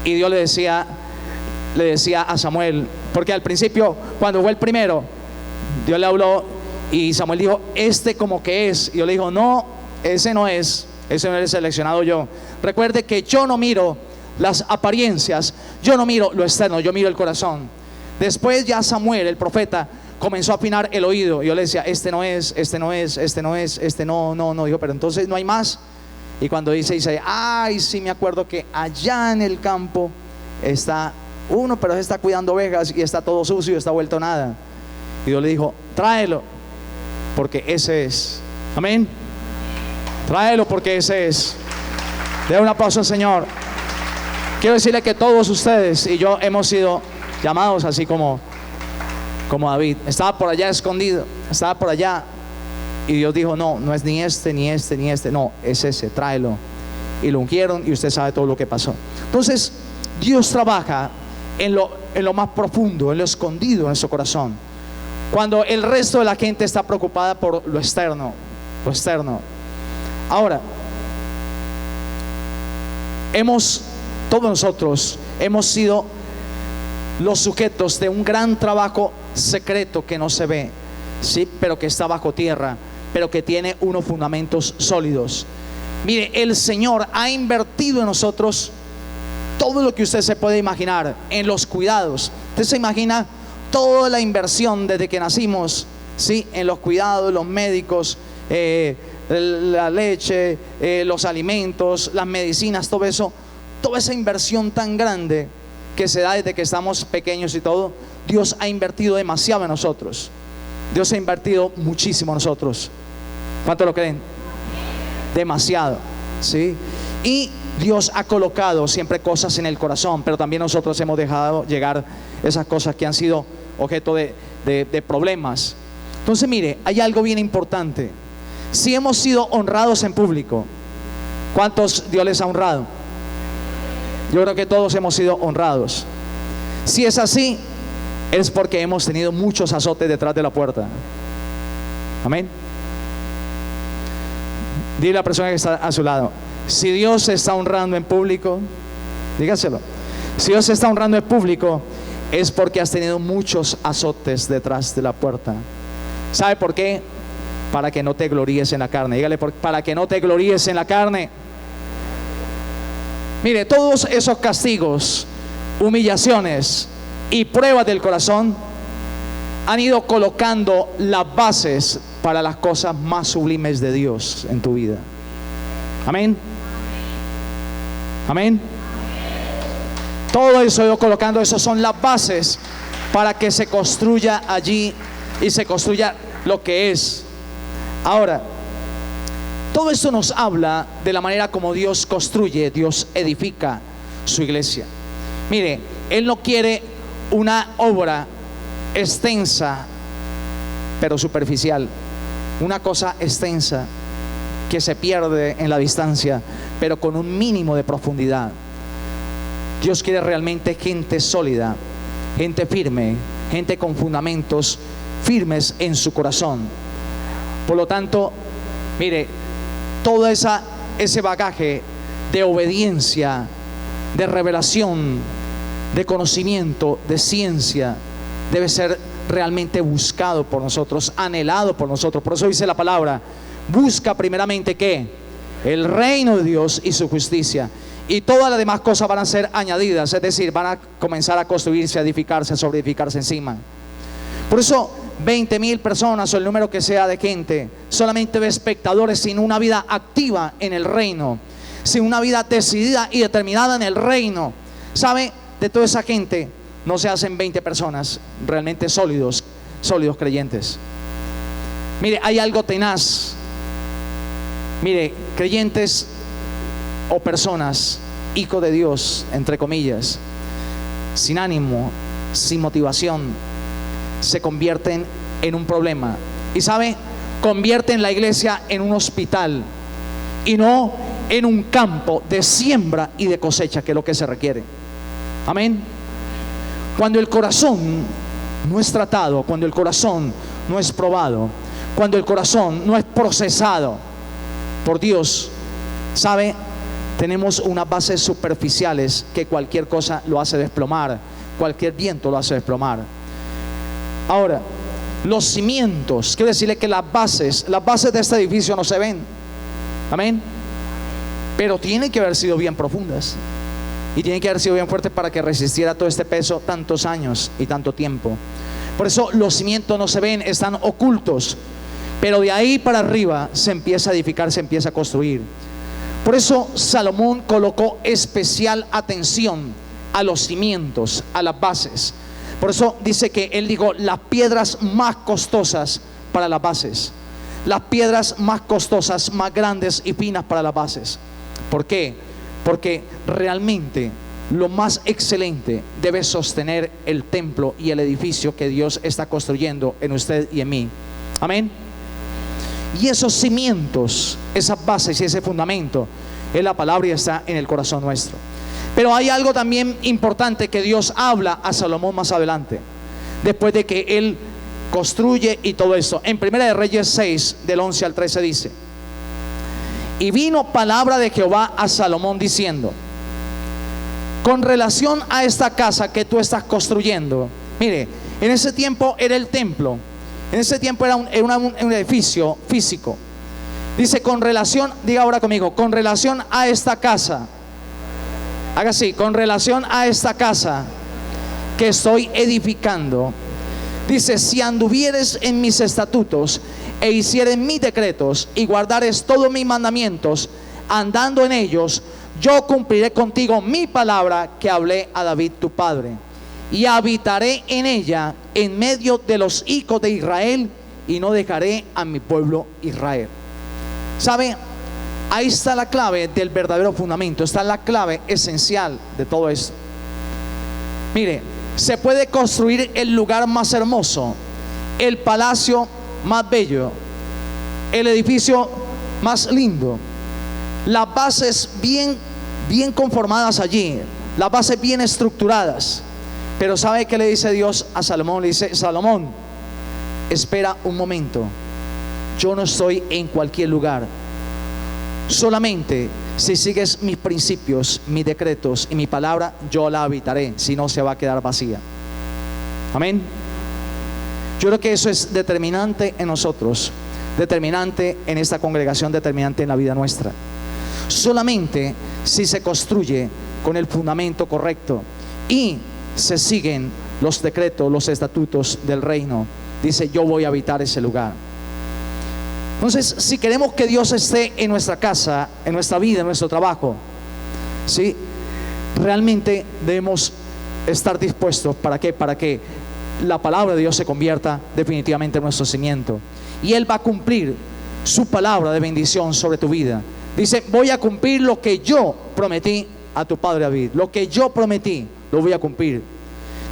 Y Dios le decía a Samuel, porque al principio, cuando fue el primero, Dios le habló y Samuel dijo, este como que es. Y Dios le dijo, no, ese no es el seleccionado yo. Recuerde que yo no miro las apariencias, yo no miro lo externo, yo miro el corazón. Después ya Samuel, el profeta, comenzó a afinar el oído. Y yo le decía, este no es, este no es, este no es, este no. Dijo, pero entonces no hay más. Y cuando dice, ay, sí me acuerdo que allá en el campo está uno, pero se está cuidando ovejas y está todo sucio, está vuelto nada. Y Dios le dijo, tráelo, porque ese es. Amén. Tráelo porque ese es. Dé un aplauso al Señor. Quiero decirle que todos ustedes y yo hemos sido llamados así como David. Estaba por allá escondido, estaba por allá. Y Dios dijo, no, no es ni este, ni este, ni este, no, es ese, tráelo. Y lo ungieron y usted sabe todo lo que pasó. Entonces, Dios trabaja en lo más profundo, en lo escondido en nuestro corazón. Cuando el resto de la gente está preocupada por lo externo. Ahora, todos nosotros hemos sido los sujetos de un gran trabajo secreto que no se ve, sí, pero que está bajo tierra, pero que tiene unos fundamentos sólidos. Mire, el Señor ha invertido en nosotros todo lo que usted se puede imaginar en los cuidados. Usted se imagina toda la inversión desde que nacimos, ¿sí? En los cuidados, los médicos, la leche, los alimentos, las medicinas, todo eso, toda esa inversión tan grande que se da desde que estamos pequeños y todo. Dios ha invertido demasiado en nosotros. Dios ha invertido muchísimo en nosotros. ¿Cuánto lo creen? demasiado, ¿sí? Y Dios ha colocado siempre cosas en el corazón, pero también nosotros hemos dejado llegar esas cosas que han sido objeto de problemas. Entonces mire, hay algo bien importante. Si hemos sido honrados en público, ¿cuántos Dios les ha honrado? Yo creo que todos hemos sido honrados. Si es así, es porque hemos tenido muchos azotes detrás de la puerta. Amén. Dile a la persona que está a su lado: si Dios se está honrando en público, dígaselo. Si Dios se está honrando en público, es porque has tenido muchos azotes detrás de la puerta. ¿Sabe por qué? Para que no te gloríes en la carne. Dígale: para que no te gloríes en la carne. Mire, todos esos castigos, humillaciones y pruebas del corazón han ido colocando las bases para las cosas más sublimes de Dios en tu vida. Amén. Amén. Todo eso ido colocando, eso son las bases para que se construya allí y se construya lo que es. Ahora, todo esto nos habla de la manera como Dios construye, Dios edifica su iglesia. Mire, Él no quiere una obra extensa pero superficial, una cosa extensa que se pierde en la distancia, pero con un mínimo de profundidad. Dios quiere realmente gente sólida, gente firme, gente con fundamentos firmes en su corazón. Por lo tanto, mire, todo ese bagaje de obediencia, de revelación, de conocimiento, de ciencia, debe ser realmente buscado por nosotros, anhelado por nosotros. Por eso dice la palabra: busca primeramente ¿qué? El reino de Dios y su justicia, y todas las demás cosas van a ser añadidas, es decir, van a comenzar a construirse, a edificarse, a sobreedificarse encima. Por eso 20,000 personas o el número que sea de gente, solamente de espectadores, sin una vida activa en el reino, sin una vida decidida y determinada en el reino. ¿Sabe? De toda esa gente no se hacen 20 personas realmente sólidos creyentes. Mire, hay algo tenaz. Mire, creyentes o personas, hijos de Dios, entre comillas, sin ánimo, sin motivación, se convierten en un problema. Y sabe, convierten la iglesia en un hospital y no en un campo de siembra y de cosecha, que es lo que se requiere. Amén. Cuando el corazón no es tratado, cuando el corazón no es probado, cuando el corazón no es procesado por Dios, sabe, tenemos unas bases superficiales que cualquier cosa lo hace desplomar, cualquier viento lo hace desplomar. Ahora, los cimientos, quiero decirle que las bases de este edificio no se ven. Amén. Pero tienen que haber sido bien profundas y tienen que haber sido bien fuertes para que resistiera todo este peso tantos años y tanto tiempo. Por eso los cimientos no se ven, están ocultos, pero de ahí para arriba se empieza a edificar, se empieza a construir. Por eso Salomón colocó especial atención a los cimientos, a las bases. Por eso dice que él dijo: las piedras más costosas para las bases, las piedras más costosas, más grandes y finas para las bases. ¿Por qué? Porque realmente lo más excelente debe sostener el templo y el edificio que Dios está construyendo en usted y en mí. Amén. Y esos cimientos, esas bases y ese fundamento es la palabra y está en el corazón nuestro. Pero hay algo también importante que Dios habla a Salomón más adelante, después de que él construye y todo esto. En 1 de Reyes 6, del 11 al 13 dice: y vino palabra de Jehová a Salomón diciendo: con relación a esta casa que tú estás construyendo. Mire, en ese tiempo era el templo, en ese tiempo era un edificio físico. Dice: con relación, diga ahora conmigo, con relación a esta casa. Haga así: con relación a esta casa que estoy edificando. Dice: si anduvieres en mis estatutos e hicieres mis decretos y guardares todos mis mandamientos, andando en ellos, yo cumpliré contigo mi palabra que hablé a David tu padre, y habitaré en ella en medio de los hijos de Israel, y no dejaré a mi pueblo Israel. ¿Sabe? Ahí está la clave del verdadero fundamento, está la clave esencial de todo esto. Mire, se puede construir el lugar más hermoso, el palacio más bello, el edificio más lindo, las bases bien conformadas allí, las bases bien estructuradas. Pero ¿sabe qué le dice Dios a Salomón? Le dice: Salomón, espera un momento, yo no estoy en cualquier lugar. Solamente si sigues mis principios, mis decretos y mi palabra, yo la habitaré, si no se va a quedar vacía. Amén. Yo creo que eso es determinante en nosotros, determinante en esta congregación, determinante en la vida nuestra. Solamente si se construye con el fundamento correcto y se siguen los decretos, los estatutos del reino, dice: yo voy a habitar ese lugar. Entonces, si queremos que Dios esté en nuestra casa, en nuestra vida, en nuestro trabajo, ¿sí?, realmente debemos estar dispuestos. ¿Para qué? Para que la palabra de Dios se convierta definitivamente en nuestro cimiento. Y Él va a cumplir su palabra de bendición sobre tu vida. Dice: voy a cumplir lo que yo prometí a tu padre David. Lo que yo prometí, lo voy a cumplir.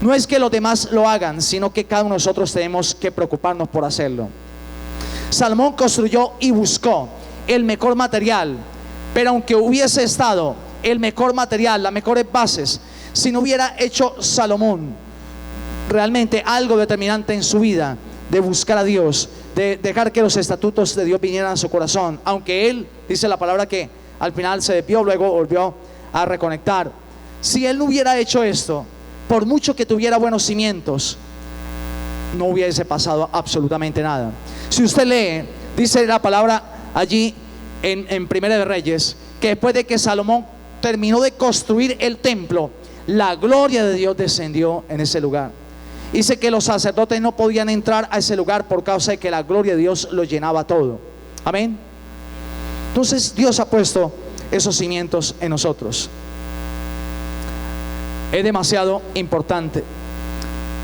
No es que los demás lo hagan, sino que cada uno de nosotros tenemos que preocuparnos por hacerlo. Salomón construyó y buscó el mejor material, pero aunque hubiese estado el mejor material, las mejores bases, si no hubiera hecho Salomón realmente algo determinante en su vida, de buscar a Dios, de dejar que los estatutos de Dios vinieran a su corazón, aunque él, dice la palabra, que al final se desvió, luego volvió a reconectar. Si él no hubiera hecho esto, por mucho que tuviera buenos cimientos, no hubiese pasado absolutamente nada. Si usted lee, dice la palabra allí en Primera de Reyes, que después de que Salomón terminó de construir el templo, la gloria de Dios descendió en ese lugar. Dice que los sacerdotes no podían entrar a ese lugar por causa de que la gloria de Dios lo llenaba todo. Amén. Entonces Dios ha puesto esos cimientos en nosotros. Es demasiado importante.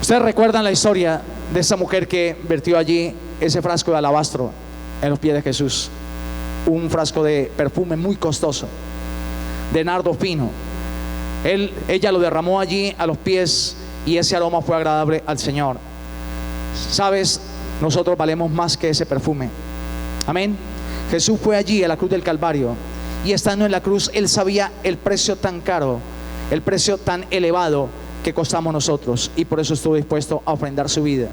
Ustedes recuerdan la historia de esa mujer que vertió allí ese frasco de alabastro en los pies de Jesús. Un frasco de perfume muy costoso, de nardo fino. Ella lo derramó allí a los pies, y ese aroma fue agradable al Señor. Sabes, nosotros valemos más que ese perfume. Amén. Jesús fue allí a la cruz del Calvario, y estando en la cruz, Él sabía el precio tan caro, el precio tan elevado que costamos nosotros, y por eso estuvo dispuesto a ofrendar su vida.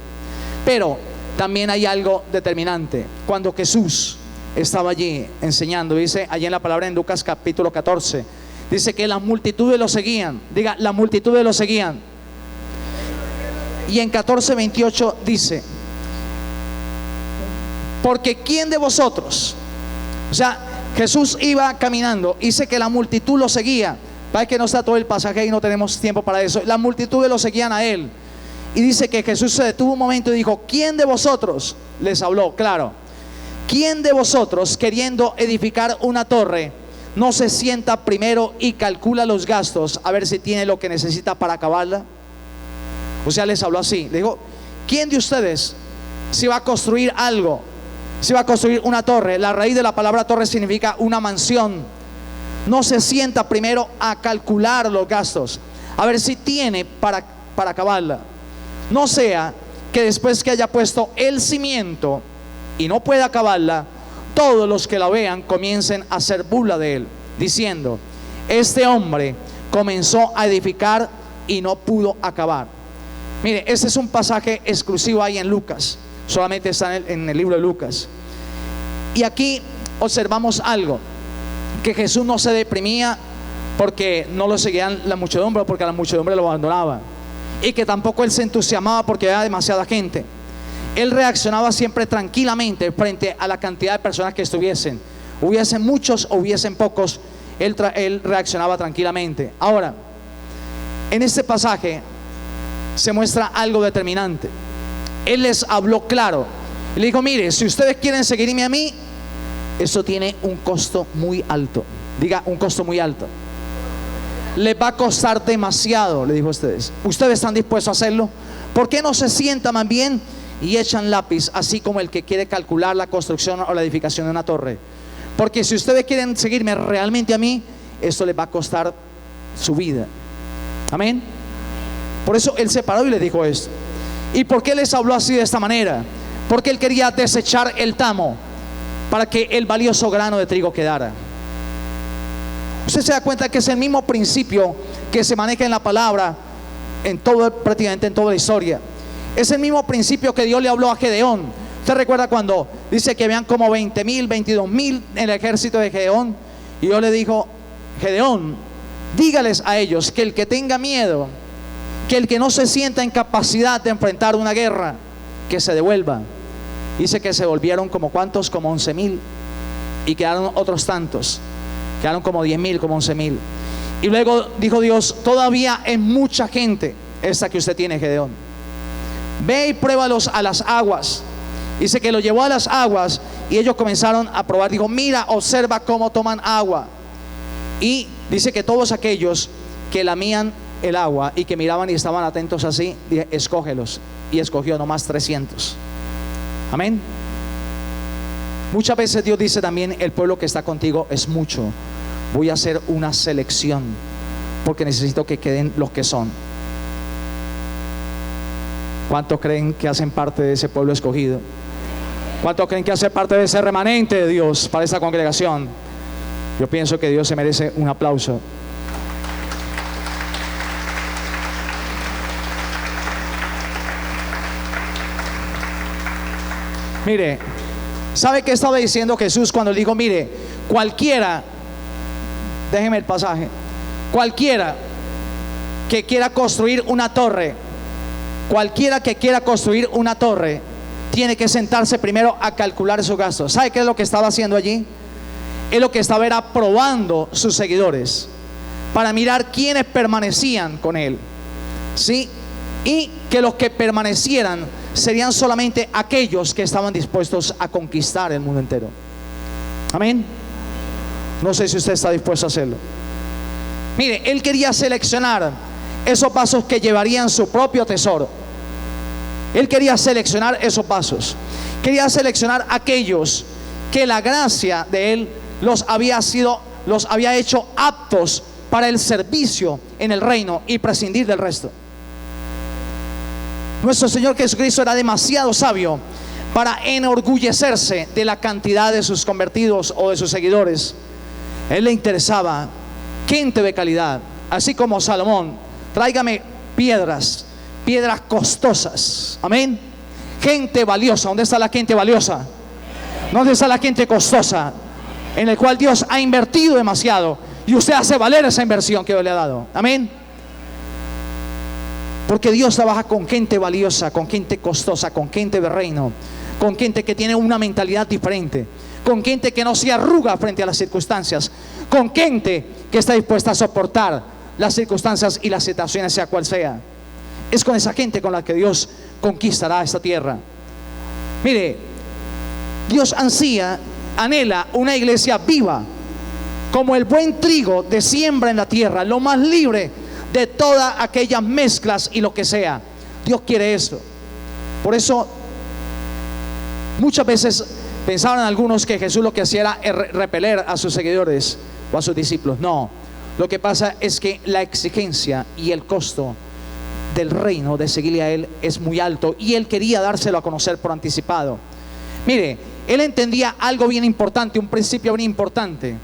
Pero también hay algo determinante. Cuando Jesús estaba allí enseñando, dice allí en la palabra en Lucas capítulo 14, dice que las multitudes lo seguían. Diga: las multitudes lo seguían. Y en 14:28 dice: porque ¿quién de vosotros? O sea, Jesús iba caminando, dice que la multitud lo seguía. Para que no está todo el pasaje y no tenemos tiempo para eso. Las multitudes lo seguían a Él. Y dice que Jesús se detuvo un momento y dijo: ¿quién de vosotros? Les habló, claro. ¿Quién de vosotros, queriendo edificar una torre, no se sienta primero y calcula los gastos, a ver si tiene lo que necesita para acabarla? O sea, les habló así. Le dijo: ¿quién de ustedes, si va a construir algo, si va a construir una torre? La raíz de la palabra torre significa una mansión. No se sienta primero a calcular los gastos, a ver si tiene para acabarla. No sea que después que haya puesto el cimiento y no pueda acabarla, todos los que la vean comiencen a hacer burla de él, diciendo: este hombre comenzó a edificar y no pudo acabar. Mire, este es un pasaje exclusivo ahí en Lucas, solamente está en el libro de Lucas. Y aquí observamos algo, que Jesús no se deprimía porque no lo seguían la muchedumbre, porque la muchedumbre lo abandonaba, y que tampoco Él se entusiasmaba porque había demasiada gente. Él reaccionaba siempre tranquilamente frente a la cantidad de personas que estuviesen, hubiesen muchos o hubiesen pocos. Él reaccionaba tranquilamente. Ahora, en este pasaje se muestra algo determinante. Él les habló claro y le dijo: mire, si ustedes quieren seguirme a mí, eso tiene un costo muy alto. Diga: un costo muy alto. Les va a costar demasiado, le dijo a ustedes. ¿Ustedes están dispuestos a hacerlo? ¿Por qué no se sientan más bien y echan lápiz, así como el que quiere calcular la construcción o la edificación de una torre? Porque si ustedes quieren seguirme realmente a mí, esto les va a costar su vida. Amén. Por eso él se paró y les dijo esto. ¿Y por qué les habló así de esta manera? Porque él quería desechar el tamo para que el valioso grano de trigo quedara. Usted se da cuenta que es el mismo principio que se maneja en la palabra, prácticamente en toda la historia. Es el mismo principio que Dios le habló a Gedeón. Usted recuerda cuando dice que habían como 20,000, 22,000 en el ejército de Gedeón, y Dios le dijo: Gedeón, dígales a ellos que el que tenga miedo, que el que no se sienta en capacidad de enfrentar una guerra, que se devuelva. Dice que se volvieron como ¿cuántos? Como 11,000, y quedaron otros tantos, quedaron como 10,000, como 11,000. Y luego dijo Dios: todavía es mucha gente esta que usted tiene, Gedeón. Ve y pruébalos a las aguas. Dice que lo llevó a las aguas y ellos comenzaron a probar. Dijo: mira, observa cómo toman agua. Y dice que todos aquellos que lamían el agua y que miraban y estaban atentos así, dije: escógelos. Y escogió nomás 300. Amén. Muchas veces Dios dice también: el pueblo que está contigo es mucho, voy a hacer una selección, porque necesito que queden los que son. ¿Cuántos creen que hacen parte de ese pueblo escogido? ¿Cuántos creen que hacen parte de ese remanente de Dios para esta congregación? Yo pienso que Dios se merece un aplauso. Mire, ¿sabe qué estaba diciendo Jesús cuando le dijo: mire, cualquiera, déjeme el pasaje, cualquiera que quiera construir una torre, cualquiera que quiera construir una torre, tiene que sentarse primero a calcular sus gastos? ¿Sabe qué es lo que estaba haciendo allí? Es lo que estaba era probando sus seguidores, para mirar quiénes permanecían con él, ¿sí? Y que los que permanecieran serían solamente aquellos que estaban dispuestos a conquistar el mundo entero. Amén. No sé si usted está dispuesto a hacerlo. Mire, él quería seleccionar esos vasos que llevarían su propio tesoro. Él quería seleccionar esos vasos. Quería seleccionar aquellos que la gracia de él los había hecho aptos para el servicio en el reino y prescindir del resto. Nuestro Señor Jesucristo era demasiado sabio para enorgullecerse de la cantidad de sus convertidos o de sus seguidores. A él le interesaba gente de calidad, así como Salomón: tráigame piedras costosas. Amén. Gente valiosa. ¿Dónde está la gente valiosa? ¿Dónde está la gente costosa? En el cual Dios ha invertido demasiado, y usted hace valer esa inversión que Dios le ha dado. Amén. Porque Dios trabaja con gente valiosa, con gente costosa, con gente de reino, con gente que tiene una mentalidad diferente, con gente que no se arruga frente a las circunstancias, con gente que está dispuesta a soportar las circunstancias y las situaciones, sea cual sea. Es con esa gente con la que Dios conquistará esta tierra. Mire, Dios anhela una iglesia viva, como el buen trigo de siembra en la tierra, lo más libre de todas aquellas mezclas y lo que sea. Dios quiere esto. Por eso muchas veces pensaban algunos que Jesús lo que hacía era repeler a sus seguidores o a sus discípulos. No, lo que pasa es que la exigencia y el costo del reino de seguirle a él es muy alto, y él quería dárselo a conocer por anticipado. Mire, él entendía algo bien importante, un principio bien importante,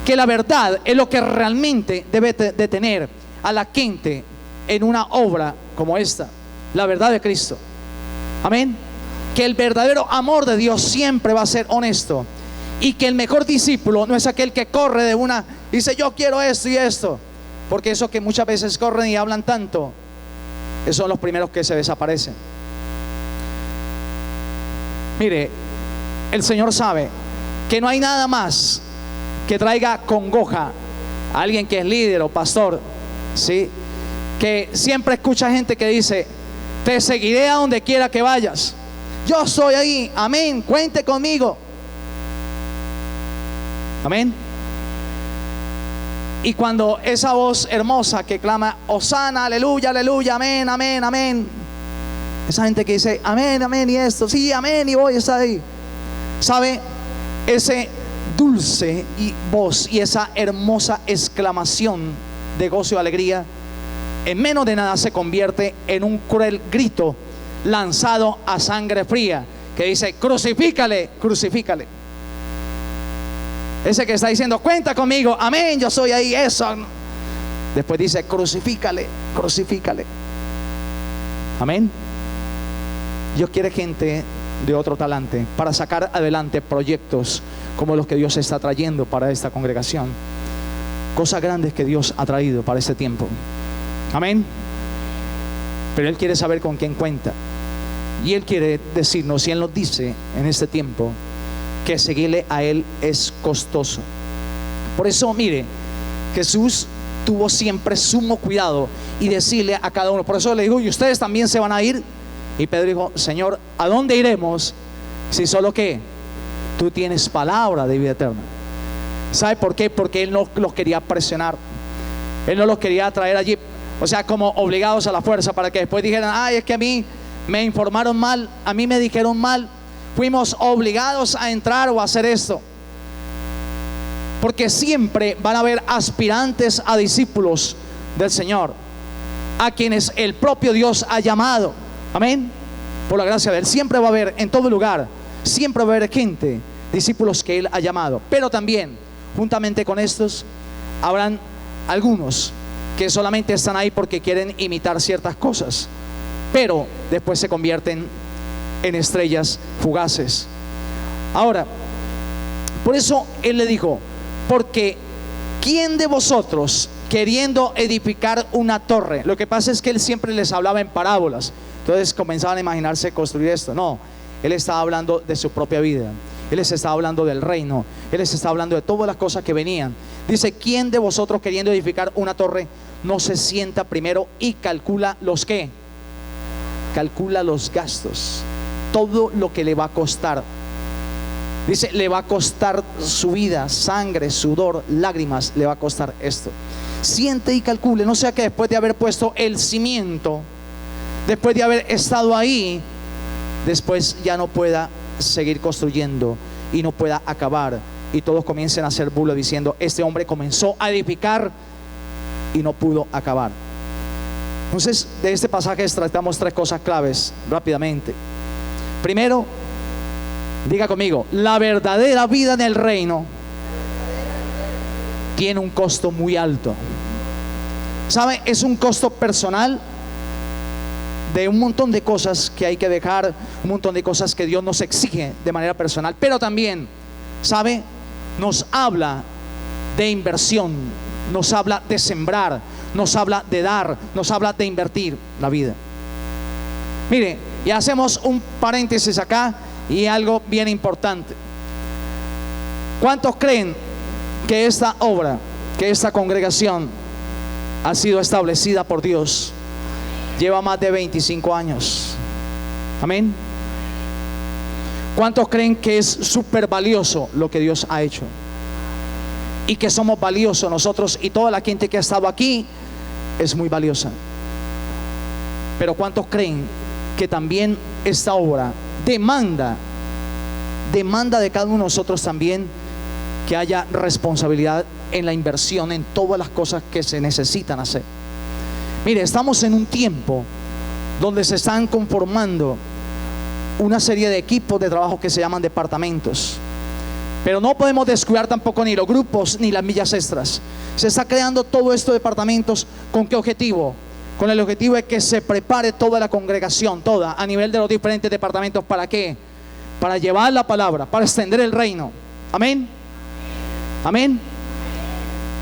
que la verdad es lo que realmente debe de tener a la gente en una obra como esta, la verdad de Cristo. Amén. Que el verdadero amor de Dios siempre va a ser honesto, y que el mejor discípulo no es aquel que corre de una, dice: yo quiero esto y esto, porque eso que muchas veces corren y hablan tanto, esos son los primeros que se desaparecen. Mire, el Señor sabe que no hay nada más que traiga congoja a alguien que es líder o pastor, ¿sí? Que siempre escucha gente que dice: te seguiré a donde quiera que vayas, yo estoy ahí, amén, cuente conmigo. Amén. Y cuando esa voz hermosa que clama: Hosana, aleluya, aleluya, amén, amén, amén, esa gente que dice amén, amén, y esto, sí, amén, y voy a estar ahí, ¿sabe? Ese dulce y voz y esa hermosa exclamación de gozo y alegría, en menos de nada se convierte en un cruel grito lanzado a sangre fría que dice: crucifícale, crucifícale. Ese que está diciendo: cuenta conmigo, amén, yo soy ahí, eso. Después dice: crucifícale, crucifícale. Amén. Dios quiere gente de otro talante para sacar adelante proyectos como los que Dios está trayendo para esta congregación. Cosas grandes que Dios ha traído para este tiempo. Amén. Pero Él quiere saber con quién cuenta. Y Él quiere decirnos, y Él nos dice en este tiempo, que seguirle a Él es costoso. Por eso, mire, Jesús tuvo siempre sumo cuidado y decirle a cada uno. Por eso le dijo: y ustedes también se van a ir. Y Pedro dijo: Señor, ¿a dónde iremos si solo que tú tienes palabra de vida eterna? ¿Sabe por qué? Porque Él no los quería presionar. Él no los quería traer allí, o sea, como obligados a la fuerza, para que después dijeran: ay, es que a mí me informaron mal, a mí me dijeron mal, fuimos obligados a entrar o a hacer esto. Porque siempre van a haber aspirantes a discípulos del Señor, a quienes el propio Dios ha llamado. Amén. Por la gracia de Él, siempre va a haber, en todo lugar, siempre va a haber gente, discípulos que Él ha llamado. Pero también, juntamente con estos, habrán algunos que solamente están ahí porque quieren imitar ciertas cosas, pero después se convierten en estrellas fugaces. Ahora, por eso Él le dijo: porque ¿quién de vosotros, queriendo edificar una torre? Lo que pasa es que Él siempre les hablaba en parábolas, entonces comenzaban a imaginarse construir esto. No, Él estaba hablando de su propia vida. Él les estaba hablando del reino. Él les estaba hablando de todas las cosas que venían. Dice: ¿quién de vosotros, queriendo edificar una torre, no se sienta primero y calcula los qué? Calcula los gastos, todo lo que le va a costar. Dice: le va a costar su vida, sangre, sudor, lágrimas, le va a costar esto. Siente y calcule, no sea que después de haber puesto el cimiento, después de haber estado ahí, después ya no pueda seguir construyendo y no pueda acabar, y todos comiencen a hacer bulo diciendo: este hombre comenzó a edificar y no pudo acabar. Entonces, de este pasaje tratamos tres cosas claves rápidamente. Primero, diga conmigo: la verdadera vida en el reino tiene un costo muy alto. ¿Sabe? Es un costo personal de un montón de cosas que hay que dejar, un montón de cosas que Dios nos exige de manera personal. Pero también, ¿sabe? Nos habla de inversión, nos habla de sembrar, nos habla de dar, nos habla de invertir la vida. Mire, y hacemos un paréntesis acá y algo bien importante. ¿Cuántos creen que esta obra, que esta congregación ha sido establecida por Dios? Lleva más de 25 años. Amén. ¿Cuántos creen que es súper valioso lo que Dios ha hecho? Y que somos valiosos nosotros, y toda la gente que ha estado aquí es muy valiosa. Pero ¿cuántos creen que también esta obra demanda de cada uno de nosotros también que haya responsabilidad en la inversión en todas las cosas que se necesitan hacer? Mire, estamos en un tiempo donde se están conformando una serie de equipos de trabajo que se llaman departamentos. Pero no podemos descuidar tampoco ni los grupos ni las millas extras. Se está creando todo esto de departamentos. ¿Con qué objetivo? Con el objetivo de que se prepare toda la congregación, toda, a nivel de los diferentes departamentos. ¿Para qué? Para llevar la palabra, para extender el reino. Amén. Amén.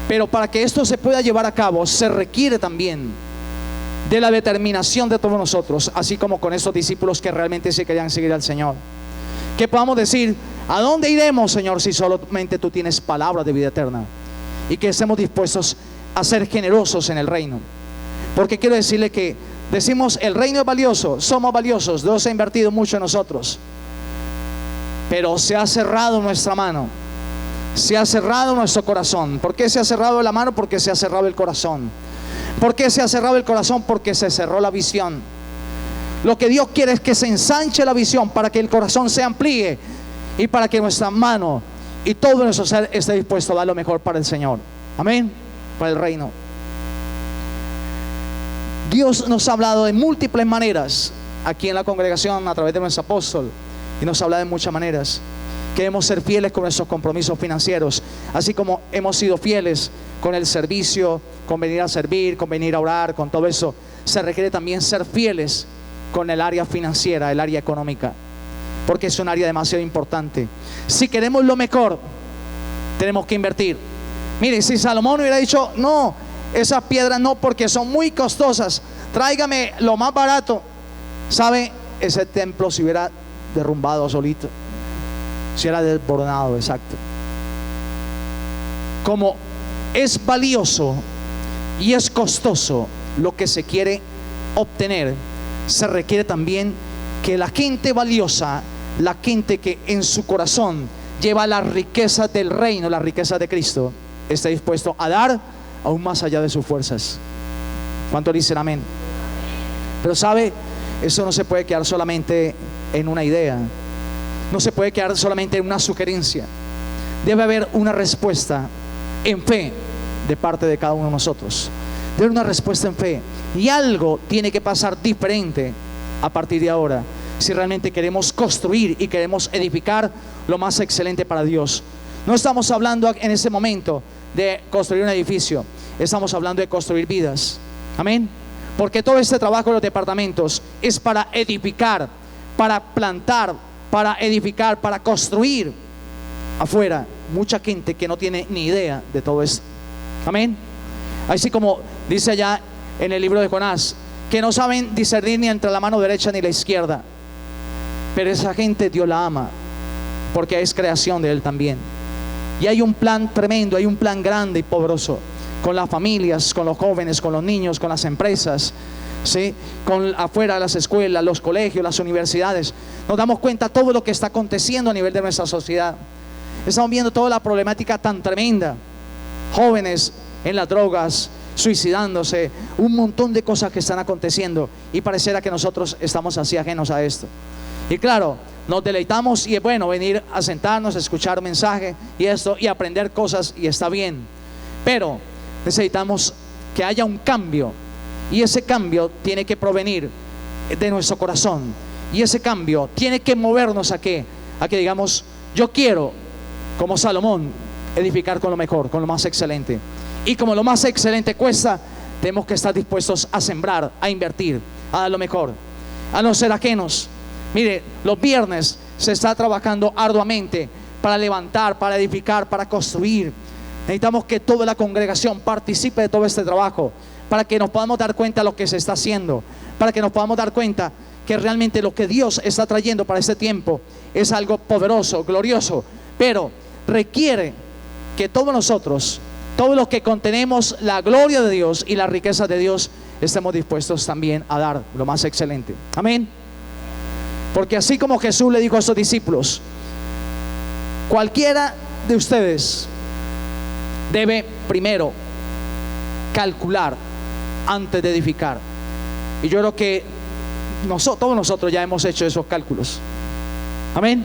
Pero para que esto se pueda llevar a cabo, se requiere también de la determinación de todos nosotros, así como con estos discípulos que realmente se querían seguir al Señor. Que podamos decir: ¿a dónde iremos, Señor, si solamente tú tienes palabra de vida eterna? Y que estemos dispuestos a ser generosos en el reino. Porque quiero decirle que decimos: el reino es valioso, somos valiosos, Dios ha invertido mucho en nosotros, pero se ha cerrado nuestra mano, se ha cerrado nuestro corazón. ¿Por qué se ha cerrado la mano? Porque se ha cerrado el corazón. ¿Por qué se ha cerrado el corazón? Porque se cerró la visión. Lo que Dios quiere es que se ensanche la visión para que el corazón se amplíe y para que nuestra mano y todo nuestro ser esté dispuesto a dar lo mejor para el Señor. Amén. Para el reino. Dios nos ha hablado de múltiples maneras aquí en la congregación a través de nuestro apóstol, y nos habla de muchas maneras. Queremos ser fieles con nuestros compromisos financieros, así como hemos sido fieles con el servicio, con venir a servir, con venir a orar, con todo eso. Se requiere también ser fieles con el área financiera, el área económica, porque es un área demasiado importante. Si queremos lo mejor, tenemos que invertir. Mire, si Salomón hubiera dicho, no, esas piedras no, porque son muy costosas, tráigame lo más barato, ¿sabe? Ese templo se hubiera derrumbado solito, se hubiera desboronado. Exacto. Como es valioso y es costoso lo que se quiere obtener, se requiere también que la gente valiosa, la gente que en su corazón lleva la riqueza del reino, la riqueza de Cristo, esté dispuesto a dar aún más allá de sus fuerzas. ¿Cuánto dicen amén? Pero sabe, eso no se puede quedar solamente en una idea, no se puede quedar solamente en una sugerencia. Debe haber una respuesta en fe de parte de cada uno de nosotros. Debe haber una respuesta en fe, y algo tiene que pasar diferente a partir de ahora, si realmente queremos construir y queremos edificar lo más excelente para Dios. No estamos hablando en ese momento de construir un edificio, estamos hablando de construir vidas. Amén. Porque todo este trabajo de los departamentos es para edificar, para plantar, para edificar, para construir afuera. Mucha gente que no tiene ni idea de todo esto. Amén. Así como dice allá en el libro de Jonás, que no saben discernir ni entre la mano derecha ni la izquierda. Pero esa gente Dios la ama, porque es creación de Él también. Y hay un plan tremendo, hay un plan grande y poderoso, con las familias, con los jóvenes, con los niños, con las empresas, ¿sí? Con afuera las escuelas, los colegios, las universidades. Nos damos cuenta de todo lo que está aconteciendo a nivel de nuestra sociedad. Estamos viendo toda la problemática tan tremenda. Jóvenes en las drogas, suicidándose, un montón de cosas que están aconteciendo, y pareciera que nosotros estamos así ajenos a esto. Y claro, nos deleitamos, y es bueno venir a sentarnos, a escuchar un mensaje y esto, y aprender cosas, y está bien. Pero necesitamos que haya un cambio, y ese cambio tiene que provenir de nuestro corazón, y ese cambio tiene que movernos a que digamos, yo quiero, como Salomón, edificar con lo mejor, con lo más excelente. Y como lo más excelente cuesta, tenemos que estar dispuestos a sembrar, a invertir, a dar lo mejor, a no ser ajenos. Mire, los viernes se está trabajando arduamente para levantar, para edificar, para construir. Necesitamos que toda la congregación participe de todo este trabajo, para que nos podamos dar cuenta de lo que se está haciendo, para que nos podamos dar cuenta que realmente lo que Dios está trayendo para este tiempo es algo poderoso, glorioso. Pero requiere que todos nosotros, todos los que contenemos la gloria de Dios y la riqueza de Dios, estemos dispuestos también a dar lo más excelente. Amén. Porque así como Jesús le dijo a sus discípulos, cualquiera de ustedes debe primero calcular antes de edificar. Y yo creo que todos nosotros ya hemos hecho esos cálculos. Amén.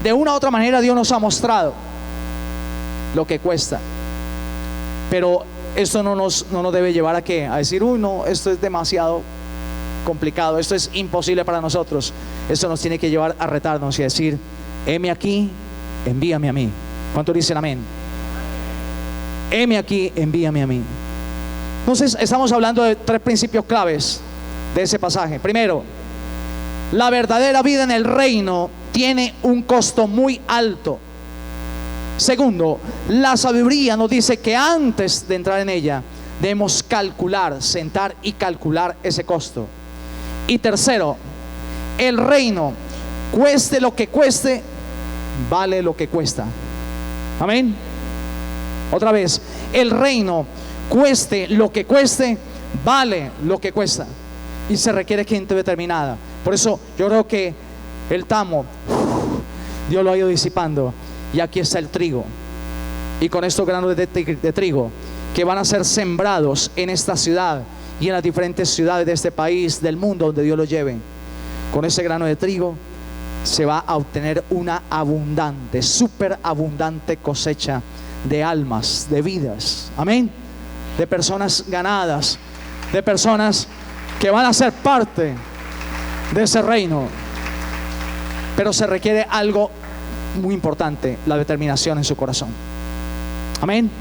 De una u otra manera Dios nos ha mostrado lo que cuesta. Pero esto no nos debe llevar a ¿qué? A decir, uy, no, esto es demasiado complicado, esto es imposible para nosotros. Esto nos tiene que llevar a retarnos y a decir, heme aquí, envíame a mí. ¿Cuántos dicen amén? Heme aquí, envíame a mí. Entonces estamos hablando de 3 principios claves de ese pasaje. Primero, la verdadera vida en el reino tiene un costo muy alto. Segundo, la sabiduría nos dice que antes de entrar en ella debemos calcular, sentar y calcular ese costo. Y tercero, el reino, cueste lo que cueste, vale lo que cuesta. Amén. Otra vez, el reino, cueste lo que cueste, vale lo que cuesta. Y se requiere gente determinada. Por eso yo creo que el tamo, Dios lo ha ido disipando. Y aquí está el trigo. Y con estos granos de trigo que van a ser sembrados en esta ciudad y en las diferentes ciudades de este país, del mundo, donde Dios los lleve, con ese grano de trigo se va a obtener una abundante, súper abundante cosecha de almas, de vidas. Amén. De personas ganadas, de personas que van a ser parte de ese reino. Pero se requiere algo muy importante: la determinación en su corazón. Amén.